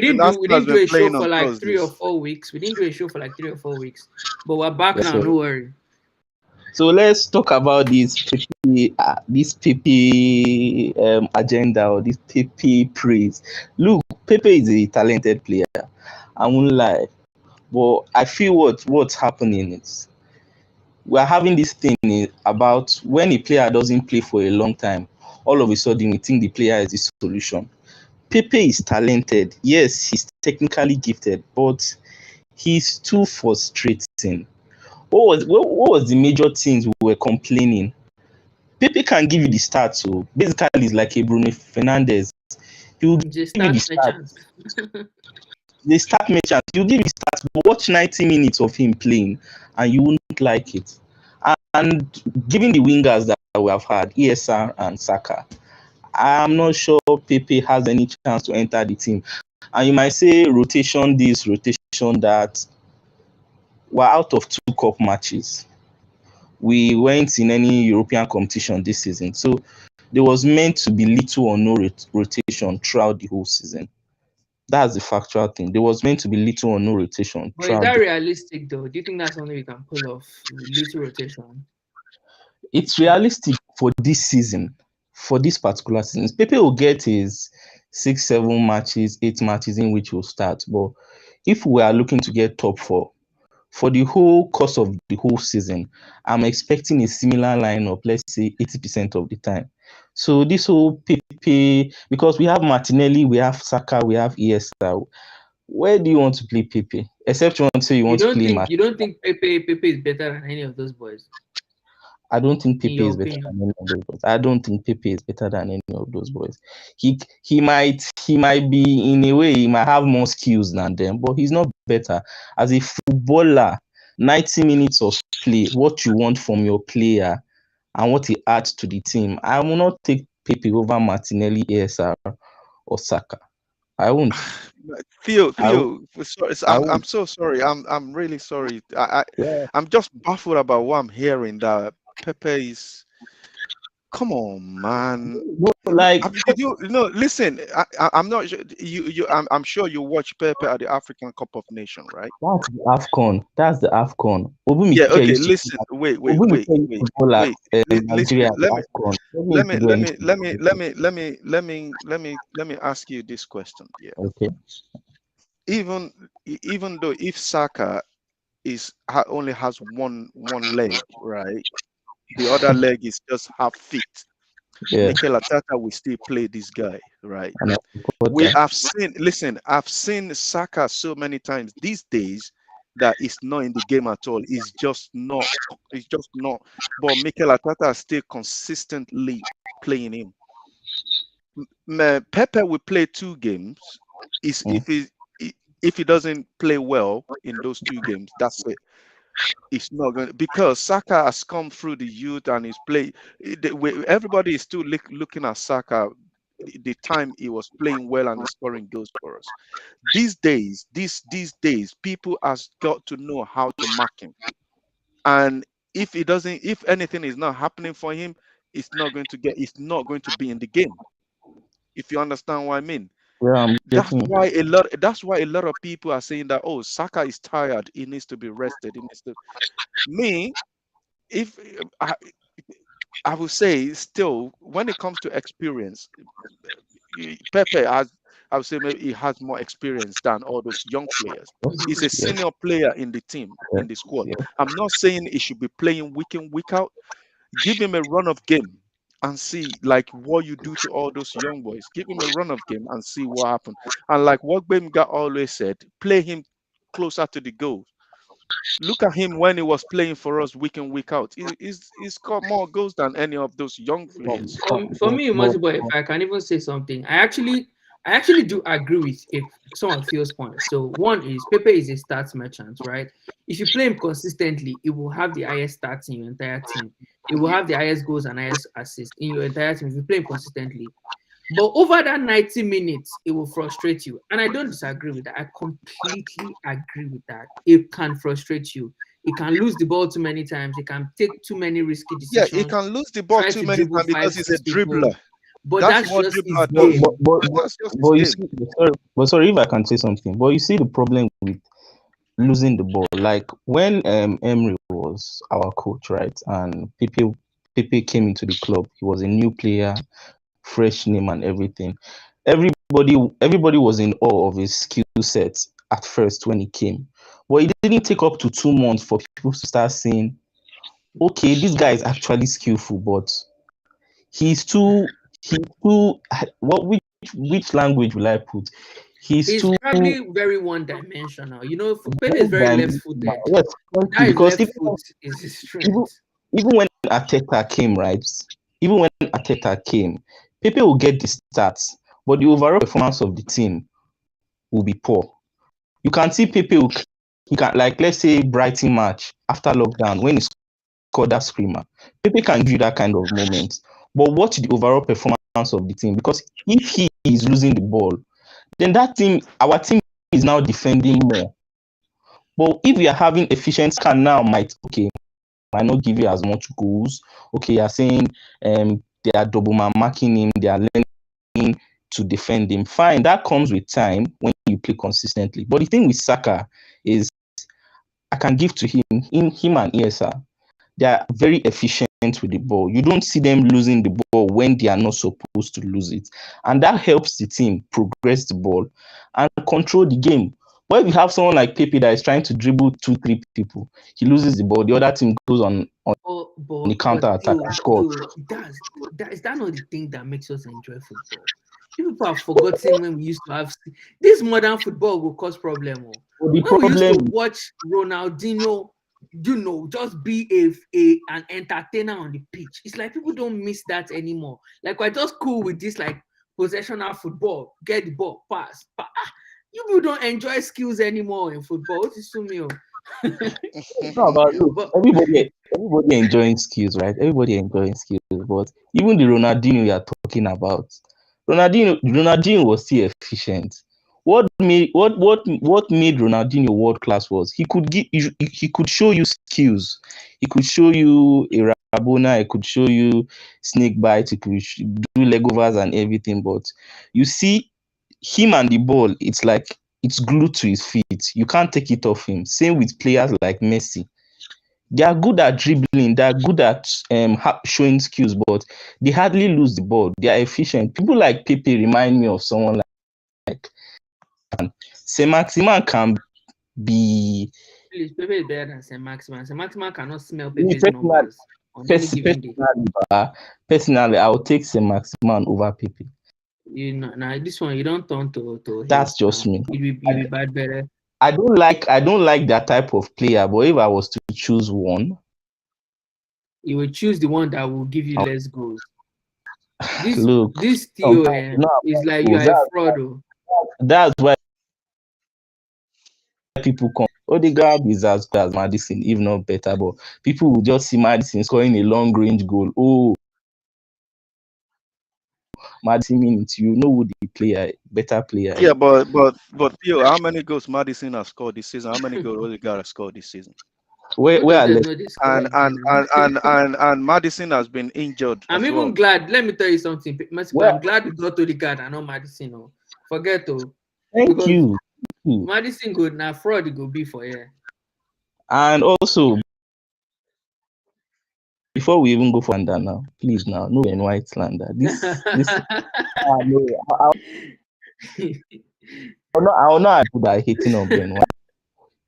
didn't do a show for like 3 or 4 weeks. But we're back now. No worry. So let's talk about this Pepe agenda or this Pepe praise. Look, Pepe is a talented player. I won't lie, but I feel what's happening is we're having this thing about when a player doesn't play for a long time. All of a sudden, we think the player is the solution. Pepe is talented. Yes, he's technically gifted, but he's too frustrating. What was the major things we were complaining? Pepe can give you the start, so basically he's like a Bruno Fernandes. He'll give you the start. The start merchant. He'll give you the start. Watch 90 minutes of him playing, and you wouldn't like it. And given the wingers that we have had, ESR and Saka, I'm not sure Pepe has any chance to enter the team. And you might say rotation this, rotation that. We're out of 2 cup matches. We weren't in any European competition this season. So there was meant to be little or no rotation throughout the whole season. That's the factual thing. There was meant to be little or no rotation But is throughout that the. realistic though? Do you think that's something we can pull off with little rotation? It's realistic for this season, for this particular season. Pepe will get his 6, 7 matches, 8 matches in which he'll start. But if we are looking to get top 4 for the whole course of the whole season, I'm expecting a similar lineup, let's say 80% of the time. So this whole Pepe, because we have Martinelli, we have Saka, we have ESR. Where do you want to play Pepe? Except you want to say you want to play You don't think Pepe is better than any of those boys, I don't think in Pepe your is better opinion? than any of those boys. I don't think Pepe is better than any of those boys. He might be in a way he might have more skills than them, but he's not better. As a footballer, 90 minutes of play, what you want from your player and what he adds to the team. I will not take Pepe over Martinelli, ASR, or Saka. I won't. Theo, I won't. sorry, I I'm won't. so sorry. I'm really sorry. Yeah. I'm just baffled about what I'm hearing that Pepe is. Come on, man. No, like Did you no listen? I'm not sure I'm sure you watch Pepe at the African Cup of Nation, right? that's the AFCON. That's the AFCON. Obi Yeah, Mikel okay, used to listen. Wait, Obi wait, Mikel used wait, to bowl at wait. Nigeria Listen, at the AFCON. Doesn't let need to me do let me anything. let me let me let me let me let me ask you this question. Yeah. Even even though if Saka only has one leg, right? The other leg is just half fit. Yeah, Mikel Arteta will still play this guy, right? and I support We that. have seen, listen, I've seen Saka so many times these days that it's not in the game at all. It's just not. But Mikel Arteta is still consistently playing him. Pepe will play 2 games. Is Mm. if he doesn't play well in those 2 games, that's it. It's not going to, because Saka has come through the youth and he's played. Everybody is still looking at Saka the time he was playing well and scoring goals for us. These days, people has got to know how to mark him. And if anything is not happening for him, it's not going to be in the game. If you understand what I mean. Yeah, I'm That's getting. why a lot of people are saying that, oh, Saka is tired, he needs to be rested. He needs to me, if I would say still when it comes to experience, Pepe has, I would say maybe he has more experience than all those young players. He's a Yeah, senior player in the team, yeah, in the squad. yeah. I'm not saying he should be playing week in, week out. Give him a run of game and see like what you do to all those young boys. Give him a run of game and see what happens. And like what Bemga always said, play him closer to the goal. Look at him when he was playing for us week in, week out. He's scored more goals than any of those young But, players. For me, but, Mozibo, if I can even say something, I actually do agree with some of Phil's points. So one is Pepe is a stats merchant, right? If you play him consistently, it will have the highest stats in your entire team. It will have the highest goals and highest assists in your entire team if you play him consistently. But over that 90 minutes, it will frustrate you. And I don't disagree with that. I completely agree with that. It can frustrate you. It can lose the ball too many times. It can take too many risky Yeah, he decisions, can lose the ball try too to many dribble times five, because he's a six people. dribbler. But That's that's what just his dribbler does. game. That's just his but you game. see, sorry, if I can say something. But you see the problem with losing the ball. Like when Emery was our coach, right, and Pepe came into the club. He was a new player, fresh name and everything. Everybody was in awe of his skill set at first when he came. But it didn't take up to 2 months for people to start saying, okay, this guy is actually skillful, but he's too what which language will I put? He's He's too probably very one-dimensional. Pepe is very one-dimensional. left-footed. Yes, That is because left foot is his even strength. even when Ateta came, right? Even when Ateta came, Pepe will get the stats, but the overall performance of the team will be poor. You can see Pepe he can, like, let's say Brighton match after lockdown when he scored that screamer. Pepe can give you that kind of moment. But watch the overall performance of the team, because if he is losing the ball, then our team is now defending more. But if we are having efficient scan now, might not give you as much goals. Okay, you're saying they are double marking him, they are learning to defend him. Fine, that comes with time when you play consistently. But the thing with Saka is I can give to him and ESR. They are very efficient with the ball. You don't see them losing the ball when they are not supposed to lose it. And that helps the team progress the ball and control the game. But if you have someone like Pepe that is trying to dribble 2-3 people, he loses the ball. The other team goes on the counter attack and scores. Is that not the thing that makes us enjoy football? People have forgotten when we used to have this modern football will cause problem. The When we used problem, to watch Ronaldinho, just be an entertainer on the pitch. It's like people don't miss that anymore. Like we're just cool with this like possessional football, get the ball, pass. You people don't enjoy skills anymore in football. What is me? it's not about look, everybody enjoying skills, right? Everybody enjoying skills, but even the Ronaldinho you are talking about, Ronaldinho was still efficient. What made Ronaldinho world class was he could show you skills. He could show you a Rabona, he could show you snake bite, he could do leg overs and everything. But you see him and the ball, it's like it's glued to his feet. You can't take it off him. Same with players like Messi. They are good at dribbling. They are good at showing skills, but they hardly lose the ball. They are efficient. People like Pepe remind me of someone like Saint-Maximin can be. Please, Pepe is better than Saint-Maximin. Saint-Maximin cannot smell Pepe's numbers on any given day. Personally, I will take Saint-Maximin over Pepe. Now this one you don't turn to. That's just me. You be bad better. I don't like that type of player, but if I was to choose one, you will choose the one that will give you less goals. This Theo is like you are a fraud. That's why people come. Odegaard is as good as Maddison, if not better, but people will just see Maddison scoring a long range goal. Oh, Maddison means you know who the better player. Yeah, but Theo, how many goals Maddison has scored this season? How many goals Odegaard has scored this season? And Maddison has been injured. I'm even glad. Let me tell you something. I'm glad we got Odegaard and not Maddison. Forget to. Thank you. Maddison good now. Fraud it go be for you. And also, before we even go for slander now, please now, no Ben White slander. This I will not put that hating on Ben White.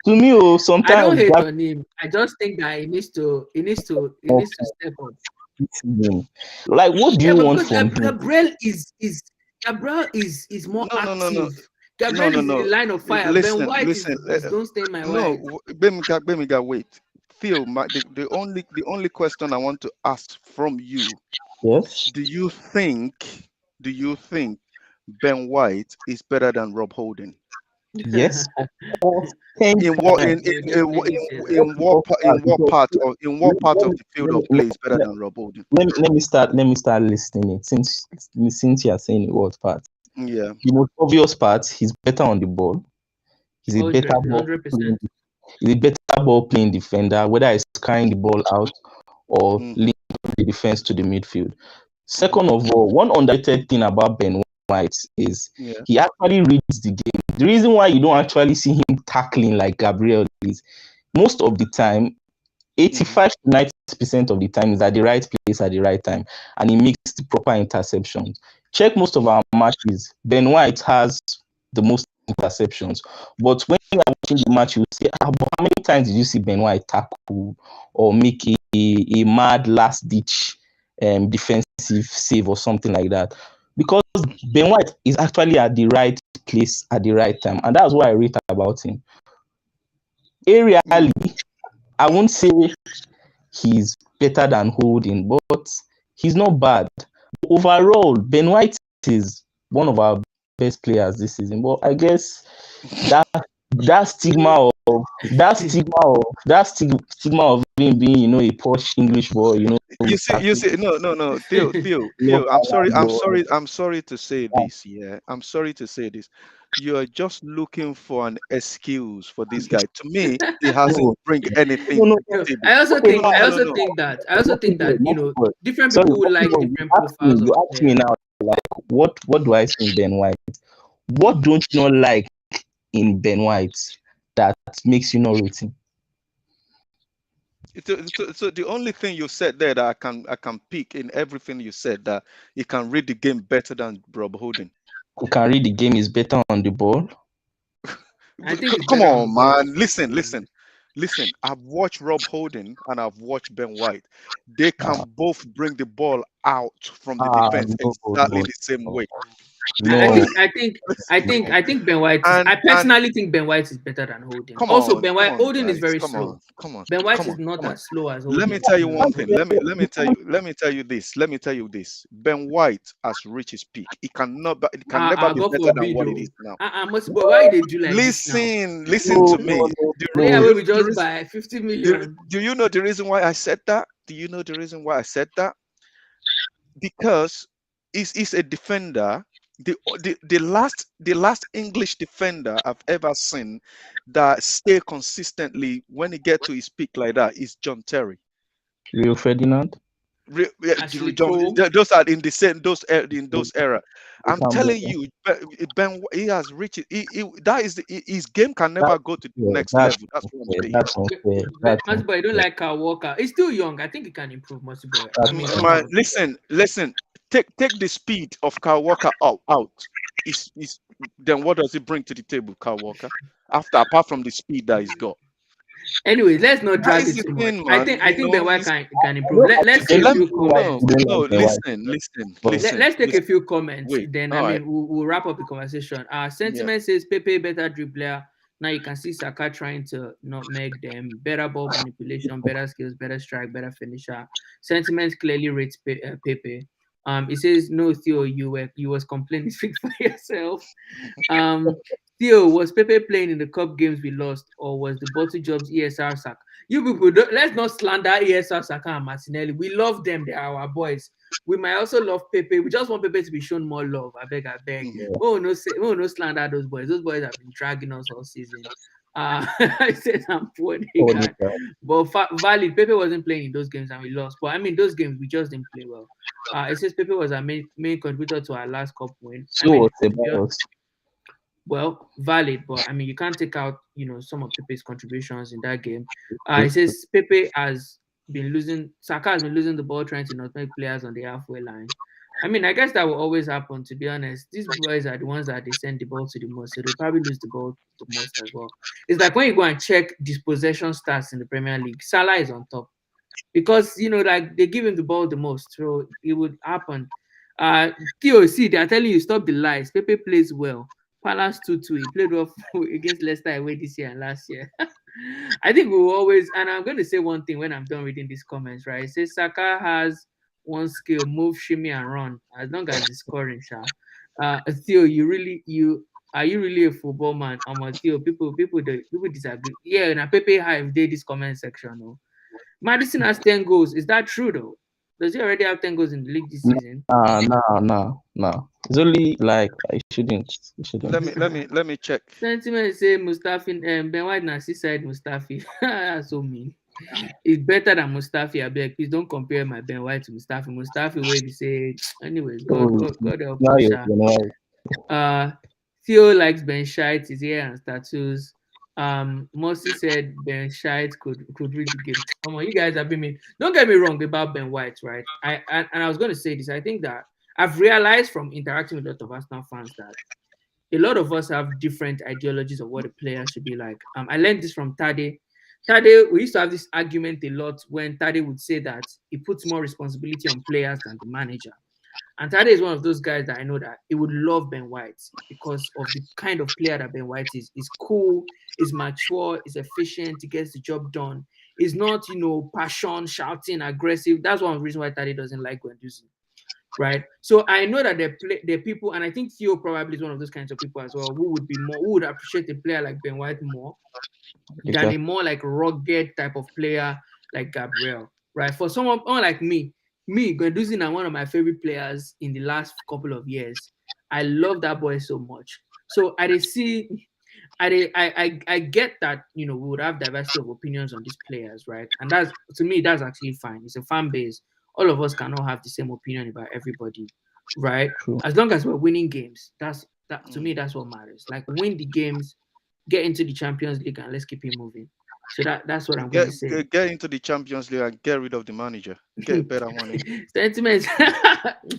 To me, sometimes I don't hate on him. I just think that he needs to step up. Like, what do you want from him? Gabriel is more active. No. Gabriel is in the line of fire. Listen, Ben White don't stay in my way. No, Bemiga, wait. Theo, the only question I want to ask from you. Yes. Do you think Ben White is better than Rob Holding? Yes. In what part of the field of play is better than Rob Holding? Let me start listening it since you are saying in what part. Yeah. The most obvious part, he's better on the ball. He's a better 100%. He's a better ball playing defender, whether he's carrying the ball out or linking the defense to the midfield. Second of all, one underrated thing about Ben White is he actually reads the game. The reason why you don't actually see him tackling like Gabriel is most of the time, 85 to 90% of the time is at the right place at the right time, and he makes the proper interceptions. Check most of our matches. Ben White has the most interceptions, but when you are watching the match, you say, how many times did you see Ben White tackle or make a mad last ditch defensive save or something like that? Because Ben White is actually at the right place at the right time, and that's what I rate about him. Aerially, I won't say he's better than Holding, but he's not bad. Overall, Ben White is one of our best players this season. But I guess that stigma of him being, a posh English boy, You see, no, Theo, I'm sorry to say this. Yeah, I'm sorry to say this. You are just looking for an excuse for this guy. To me, he hasn't bring anything. I also think that different people like different profiles. You ask me now, like, what do I think Ben White? What don't you not like in Ben White that makes you not rate him? So the only thing you said there that I can pick in everything you said, that he can read the game better than Rob Holding. Who can read the game is better on the ball. I think it's Come better on the on, ball. man. Listen. I've watched Rob Holding and I've watched Ben White. They can both bring the ball out from the defense No, exactly no, the same way. I no, think Ben White. I And personally think Ben White is better than Holding. come Also, on, Ben White Holding is guys. very Come slow. on, come on, Ben White come is on, not come on. as slow as Let Holding. me tell you one thing. Let me tell you this. Let me tell you this. Ben White has reached his peak. It can never be God better than forbid, what it though. is now. But why they do like this now? Listen to me. Player Do will you be know the just reason? by 50 million. Do you know the reason why I said that? Do you know the reason why I said that? Because he's a defender. The last English defender I've ever seen that stay consistently when he get to his peak like that is John Terry. Rio Ferdinand. Ashley Cole. Those are in the same in those era. I'm Campbell. telling you, Ben, he has reached it. That is his game can That- never go to the yeah, next that's level. That's what I'm unfair. saying. That's unfair. That's Mercy Boy, I don't unfair. like Kyle Walker. He's still young. I think he can improve, Mercy Boy. I mean, come Man, on. listen. Take the speed of Kyle Walker out. Is then what does it bring to the table, Kyle Walker? Apart from the speed that he's got. Anyways, let's not That drag is it the too much. thing, I man. think Ben White can I improve. don't Let's actually see a Let few me, comments. listen. Let's take a few comments. Wait, Then all right. we'll wrap up the conversation. Yeah. Sentiment says Pepe better dribbler. Now you can see Saka trying to not make them better ball manipulation, better skills, better strike, better finisher. Sentiment clearly rates Pepe. It says no, Theo, you was complaining. Speak for yourself. Theo, was Pepe playing in the cup games we lost, or was the bottle jobs ESR Saka? You people, let's not slander ESR Saka and Martinelli. We love them; they are our boys. We might also love Pepe. We just want Pepe to be shown more love. I beg. Oh no, slander those boys. Those boys have been dragging us all season. I said I'm poor nigga. But valid, Pepe wasn't playing in those games and we lost. But I mean, those games we just didn't play well. It says Pepe was our main contributor to our last cup win. So what's about? Well, valid, but I mean, you can't take out, some of Pepe's contributions in that game. It says Pepe has been losing, Saka has been losing the ball trying to not make players on the halfway line. I mean, I guess that will always happen, to be honest. These boys are the ones that they send the ball to the most, so they'll probably lose the ball the most as well. It's like when you go and check dispossession stats in the Premier League, Salah is on top because, like they give him the ball the most, so it would happen. Theo, see, they are telling you, stop the lies. Pepe plays well. Palace 2-2. He played well against Leicester away this year and last year. I think we will always, and I'm going to say one thing when I'm done reading these comments, right? It says Saka has one skill: move, shimmy, and run. As long as he's scoring, Theo, are you really a football man? Theo, people disagree. Yeah, and Pepe Hive did this comment section. No, Madison has 10 goals. Is that true though? Does he already have 10 goals in the league this season? No. It's only like I shouldn't. Let me check. Sentiment say Mustafi Ben White na seaside Mustafi. That's so mean. It's better than Mustafi. I beg, please don't compare my Ben White to Mustafi. Mustafi way be say, anyways, God help Now you're us. Theo likes Ben Shite, his hair and tattoos. Mossy said Ben Shite could read the game. Come on, you guys have been mean. Don't get me wrong about Ben White, right? I was going to say this. I think that I've realized from interacting with a lot of Arsenal fans that a lot of us have different ideologies of what a player should be like. I learned this from Tade. Tade, we used to have this argument a lot when Tade would say that he puts more responsibility on players than the manager. And Tade is one of those guys that I know that he would love Ben White because of the kind of player that Ben White is. He's cool, he's mature, he's efficient, he gets the job done. He's not, passion, shouting, aggressive. That's one of the reasons why Tade doesn't like Guendouzi. Right, so I know that there are people, and I think Theo probably is one of those kinds of people as well, who would appreciate a player like Ben White more than a more like rugged type of player like Gabriel. Right, for someone like me, Guendouzi is one of my favorite players in the last couple of years. I love that boy so much. So I get that we would have diversity of opinions on these players, right? And that's, to me, that's actually fine. It's a fan base. All of us cannot have the same opinion about everybody, right? True. As long as we're winning games, to me, that's what matters. Like, win the games, get into the Champions League and let's keep it moving. So that's what I'm going to say. Get into the Champions League and get rid of the manager. Get a better one in. Sentiments.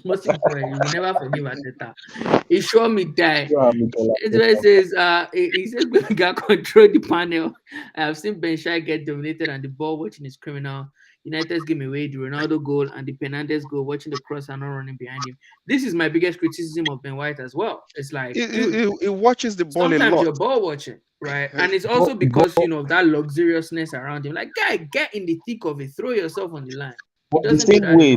Most important, you will never forgive Ateta. He sure me die. It says, he says we can control the panel. I have seen Ben Shai get dominated and the ball watching is criminal. United's game away, the Ronaldo goal and the Fernandes goal, watching the cross and not running behind him. This is my biggest criticism of Ben White as well. It's like, He watches the ball a sometimes lot. you're ball watching, right? And it's also because, of that luxuriousness around him. Like, guy, get in the thick of it. Throw yourself on the line. But the same way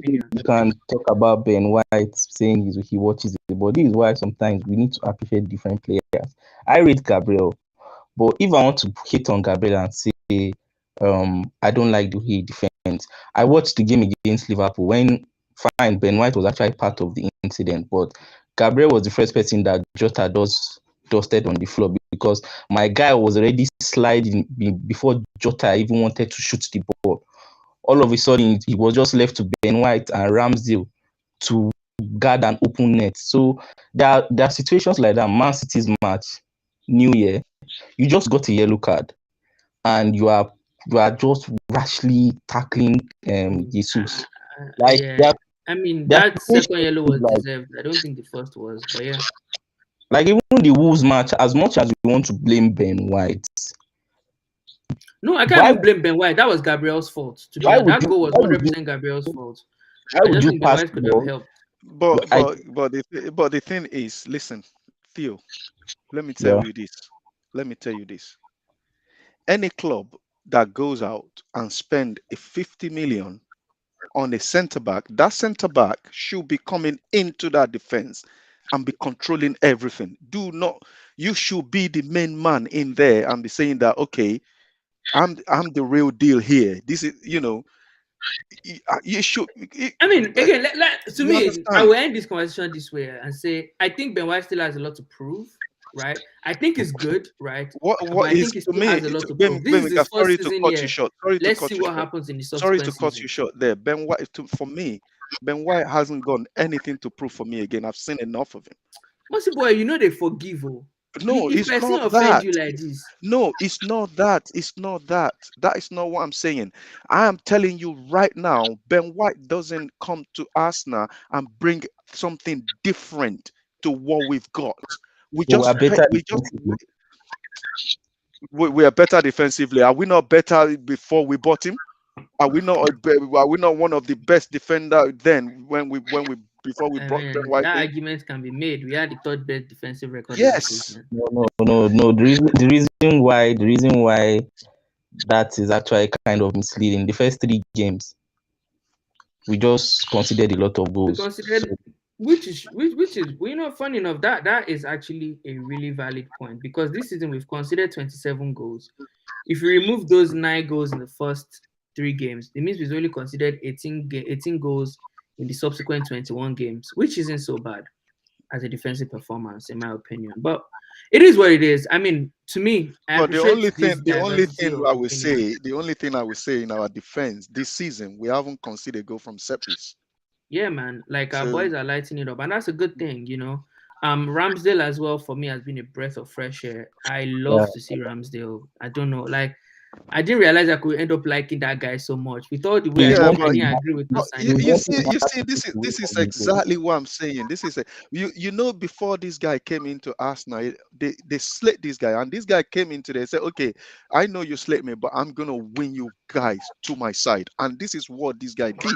you can talk about Ben White saying he watches it, but this is why sometimes we need to appreciate different players. I rate Gabriel, but if I want to hit on Gabriel and say I don't like the way he defends, I watched the game against Liverpool when Ben White was actually part of the incident, but Gabriel was the first person that Jota dusted on the floor because my guy was already sliding before Jota even wanted to shoot the ball. All of a sudden, he was just left to Ben White and Ramsdale to guard an open net. So there are situations like that. Man City's match, New Year, you just got a yellow card, and you are just rashly tackling Jesus. Like, yeah. I mean, that second yellow was deserved. I don't think the first was, but yeah. Like, even the Wolves match, as much as we want to blame Ben White. No, I can't even blame Ben White. That was Gabriel's fault. That goal was 100% Gabriel's fault. I just think Ben White could have helped. But the thing is, listen, Theo, let me tell you this. Any club that goes out and spend a 50 million on a centre back, that centre back should be coming into that defense and be controlling everything. You should be the main man in there and be saying that, okay, I'm the real deal here. This is, you should. I mean, again, to me, I will end this conversation this way and say I think Ben White still has a lot to prove, right? I think it's good, right? What is to me? Sorry to cut you short. Let's see what happens in the subsequent Sorry to cut you short there. Ben White, for me, Ben White hasn't got anything to prove for me again. I've seen enough of him. Mossy boy, they forgive you. No, it's not that. You like this. No, it's not that. It's not that. That is not what I'm saying. I am telling you right now, Ben White doesn't come to Arsenal and bring something different to what we've got. We are better defensively. Are we not better before we bought him? Are we not one of the best defenders then before we brought Ben White? That argument can be made. We had the third best defensive record. Yes. No. The reason why that is actually kind of misleading. The first 3 games, we just considered a lot of goals. Which is funny enough, that is actually a really valid point because this season we've considered 27 goals. If you remove those 9 goals in the first 3 games, it means we've only considered 18 goals in the subsequent 21 games, which isn't so bad as a defensive performance, in my opinion. But it is what it is. I mean, to me, the only thing I would say in our defense this season, we haven't conceded a goal from set piece. Yeah, man. Like our boys are lighting it up, and that's a good thing, Ramsdale as well for me has been a breath of fresh air. I love to see Ramsdale. I don't know, like I didn't realize I could end up liking that guy so much. With all the way I didn't agree with you see, this is exactly what I'm saying. This is before this guy came into Arsenal, they slayed this guy, and this guy came into there and said, okay, I know you slayed me, but I'm gonna win you guys to my side. And this is what this guy did.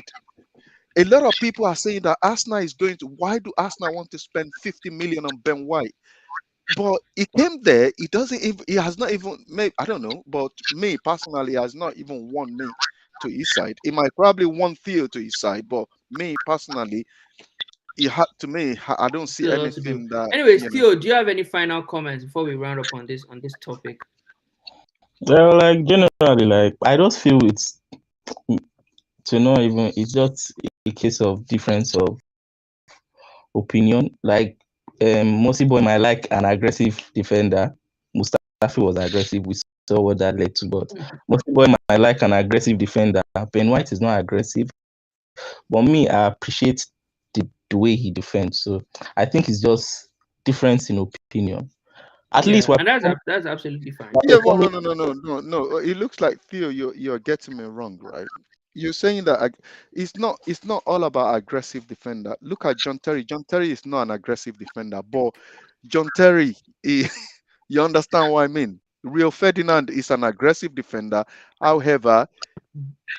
A lot of people are saying that Arsenal is why do Arsenal want to spend 50 million on Ben White? But he came there, he has not even made, I don't know, but me personally has not even won me to his side. He might probably won Theo to his side, but me personally, I don't see anything that. Anyways, Theo, do you have any final comments before we round up on this topic? Well, like generally, like I just feel it's just a case of difference of opinion. Like Mossy boy might like an aggressive defender. Mustafi was aggressive. We saw what that led to. But Mossy boy might like an aggressive defender. Ben White is not aggressive. But me, I appreciate the way he defends. So I think it's just difference in opinion. At least we're and that's absolutely fine. Yeah, well, performing. no. It looks like Theo, you're getting me wrong, right? You're saying that it's not all about aggressive defender. Look at John Terry. John Terry is not an aggressive defender, but John Terry, you understand what I mean? Rio Ferdinand is an aggressive defender. However,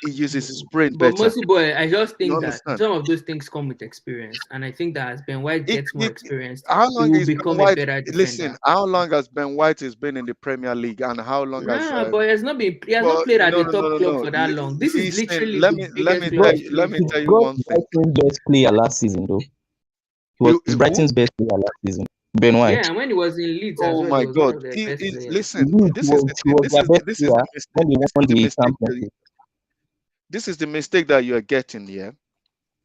he uses his brain But better. mostly, boy, I just You think that understand? some of those things come with experience, and I think that as Ben White It, gets more it, experienced, how he long will is Ben become a White? better Listen, defender. how long has Ben White has been in the Premier League, and how long has Nah, but he has not But played at no, the no, no, top no, club no. for that long. This is Listen, literally let the me biggest He club got he's let played me for. tell he you got one thing. Brighton's best player last season, though. He was Who? Brighton's best player last season. Ben Yeah, White. and when he was in Leeds as Oh well, he my was one God! of their best players. Listen, He was, he was their best this is player the mistake. when they This won is the the mistake. championship. This is the mistake that you are getting here.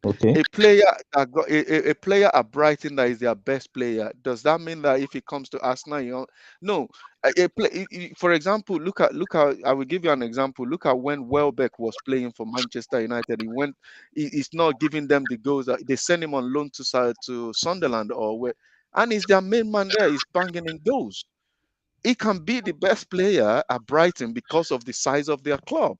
Okay. A player that got a player at Brighton that is their best player. Does that mean that if he comes to Arsenal, no? For example, look at. I will give you an example. Look at when Welbeck was playing for Manchester United. He's not giving them the goals. That they send him on loan to Sunderland or where, and he's their main man there. He's banging in goals. He can be the best player at Brighton because of the size of their club.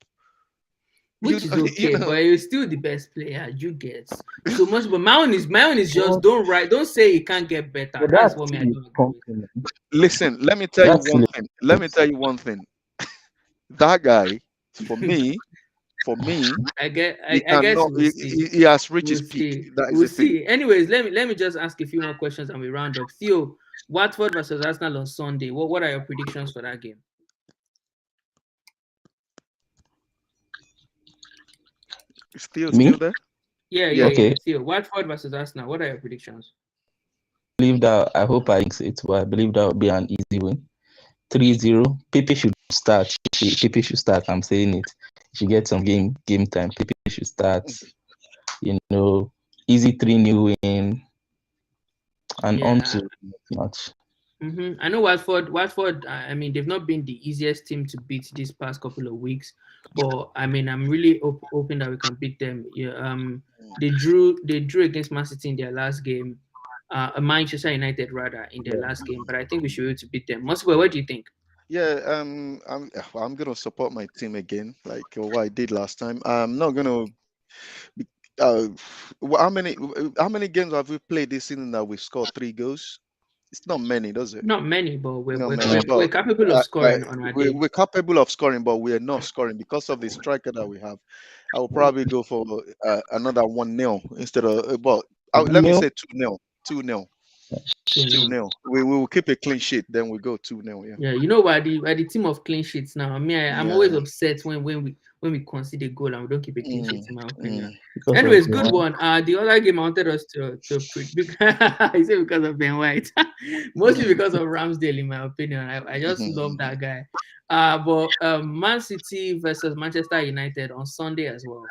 You Which is you okay, know. but he's still the best player. You get so much, but my own is just Well, don't say he can't get better. but That's that's what me I still a don't agree with. compliment. Listen, let me tell you That's one still thing. Let me tell you one thing. That guy, for me, I guess we'll see. he has reached We'll his peak. see. That is We'll the thing. see. Anyways, let me just ask a few more questions and we round up. Theo, Watford versus Arsenal on Sunday. What are your predictions for that game? Still me. there? Yeah. Yeah. Okay. Theo, Watford versus Arsenal. What are your predictions? I believe that I hope I jinx it, but I believe that will be an easy win. 3-0. Pepe should start. Pepe should start. I'm saying it. He should get some game time. Pepe should start. Easy 3-0 win and on Yeah. to the next match. I know Watford. I mean, they've not been the easiest team to beat this past couple of weeks, but I mean, I'm really hoping that we can beat them. Yeah. They drew against Man City in their last game, Manchester United rather in their last game. But I think we should be able to beat them. Moscow, what do you think? Yeah. I'm gonna support my team again, like what I did last time. I'm not gonna. Uh, how many games have we played this season that we scored 3 goals? It's not many, does it? Not many, but we're, Not we're, many, we're, but we're capable of scoring on our day. we're capable of scoring, but we are not scoring because of the striker that we have. I will probably go for another 1-0 instead of, let me 1-0. say 2-0. 2-0. 2-0. 2-0. We will keep a clean sheet, then we go 2-0. Yeah. Yeah, we're the team of clean sheets now. I mean, I'm always Yeah. upset when we concede a goal and we don't keep a clean sheet, in my opinion. Because of Anyways, the good one. one. The other game I wanted us to predict. I say because of Ben White, mostly because of Ramsdale, in my opinion. I just love that guy. But Man City versus Manchester United on Sunday as well,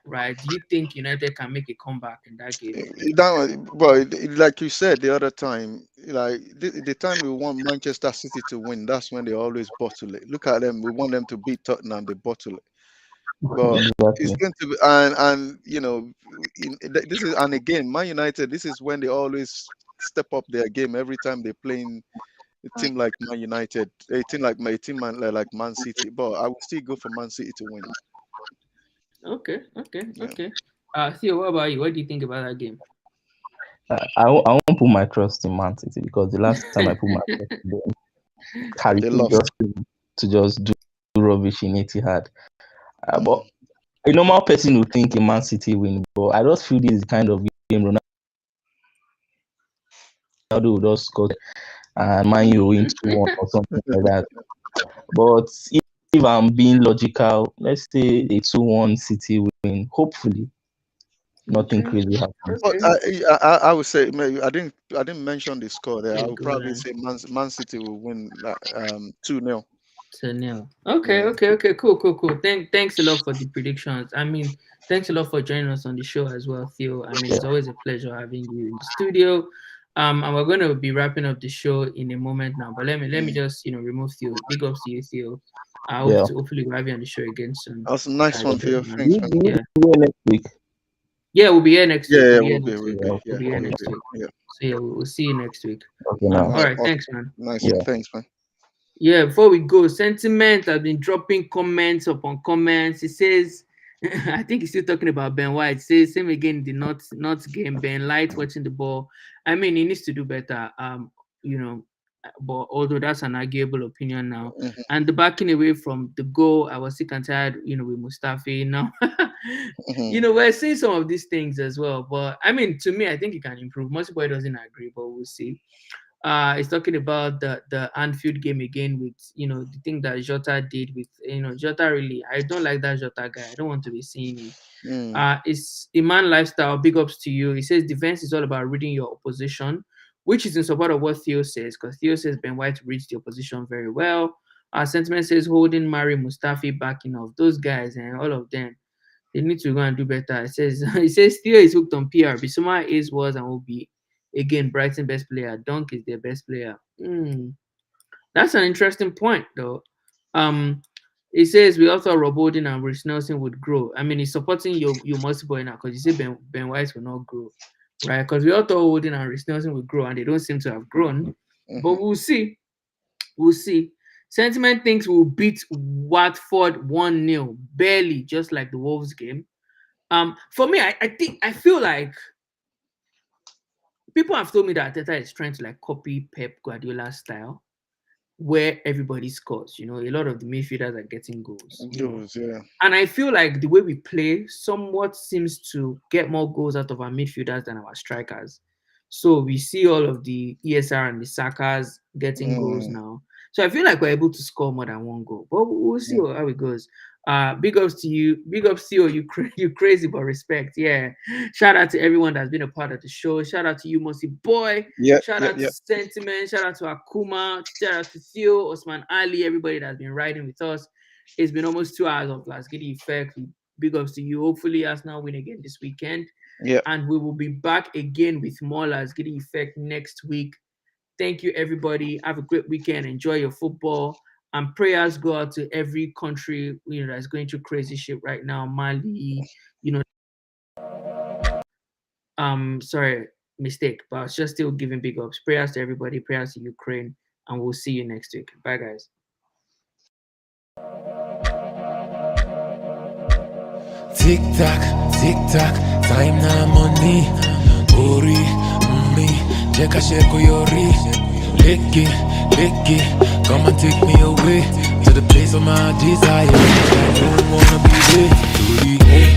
right? Do you think United can make a comeback in that game? Like you said the other time, like the time we want Manchester City to win, that's when they always bottle it. Look at them. We want them to beat Tottenham, they bottle it. But it's Exactly. going to be, and this is, and again, Man United, this is when they always step up their game every time they playing a team like Man United, like Man City. But I will still go for Man City to win. Okay. Yeah. Theo, what about you? What do you think about that game? I won't put my trust in Man City because the last time I put my trust in them, Harry They Kane lost. just do rubbish in Etihad. Mm. But a normal person would think a Man City win, but I just feel this is the kind of game Ronaldo would just score and Man U win 2-1 or something like that. But if I'm being logical, let's say a 2-1 City win, hopefully nothing crazy happens. But Okay. I would say, maybe I didn't mention the score there. Yeah, I would go probably on. say Man City will win 2-0. So nil. Okay, Yeah. cool. Thanks a lot for the predictions. I mean, thanks a lot for joining us on the show as well, Theo. I mean, it's always a pleasure having you in the studio. And we're gonna be wrapping up the show in a moment now. But let me just remove Theo. Big ups to you, Theo. I hope Yeah. to hopefully have you on the show again soon. That's a nice one, Theo. Man. Thanks, You man. need Yeah. to do it next week. Yeah, we'll be here next week. Yeah, We'll be here we'll be, next we'll week. be. Okay, Yeah, We'll be here we'll next be. week. Yeah. So yeah, we'll see you next week. okay now. All right, thanks, man. Nice. Yeah. Thanks, man. Yeah, before we go, Sentiment has been dropping comments upon comments. He says, I think he's still talking about Ben White. Says same again, the not game. Ben Light watching the ball. I mean, he needs to do better. You know, but although that's an arguable opinion now. Mhm, And the backing away from the goal, I was sick and tired, with Mustafi now. mhm, We're seeing some of these things as well. But I mean, to me, I think he can improve. Most boy doesn't agree, but we'll see. He's talking about the Anfield game again with the thing that Jota did with Jota. Really, I don't like that Jota guy. I don't want to be seeing him. mm, It's Iman lifestyle. Big ups to you. He says defense is all about reading your opposition, which is in support of what Theo says, because Theo says Ben White reads the opposition very well. Sentiment says holding Mari Mustafi backing of those guys and all of them. They need to go and do better. It says Theo is hooked on PR. Bissouma is, was, and will be again Brighton best player. Dunk is their best player. That's an interesting point, though. It says we all thought Rob Holding and Rich Nelson would grow. I mean, he's supporting your multiple now because you say Ben White will not grow, right? Because we all thought Holding and Rich Nelson would grow, and they don't seem to have grown. But mhm. we'll see. We'll see. Sentiment thinks we'll beat Watford 1-0, barely, just like the Wolves game. For me, I feel like people have told me that Arteta is trying to like copy Pep Guardiola's style, where everybody scores. A lot of the midfielders are getting goals. Goals, yeah. And I feel like the way we play somewhat seems to get more goals out of our midfielders than our strikers. So we see all of the ESR and the Sakas getting goals Mm, now. So I feel like we're able to score more than one goal. But we'll see mm. how it goes. Big ups to you. Big ups to you. You crazy, but respect. Yeah. Shout out to everyone that's been a part of the show. Shout out to you, Mossy Boy. Yeah, Shout yeah, out to yeah. Sentiment. Shout out to Akuma. Shout out to Theo, Osman Ali, everybody that's been riding with us. It's been almost 2 hours of Lasgidi effect. Big ups to you. Hopefully, Arsenal win again this weekend. Yeah. And we will be back again with more Lasgidi effect next week. Thank you, everybody. Have a great weekend. Enjoy your football. And prayers go out to every country that's going through crazy shit right now. Mali, sorry, mistake, but I was just still giving big ups. Prayers to everybody. Prayers to Ukraine. And we'll see you next week. Bye, guys. Tick tock, time na money. Ori, me, cheka sheko yori. Licky, come and take me away to the place of my desire. I don't wanna be there.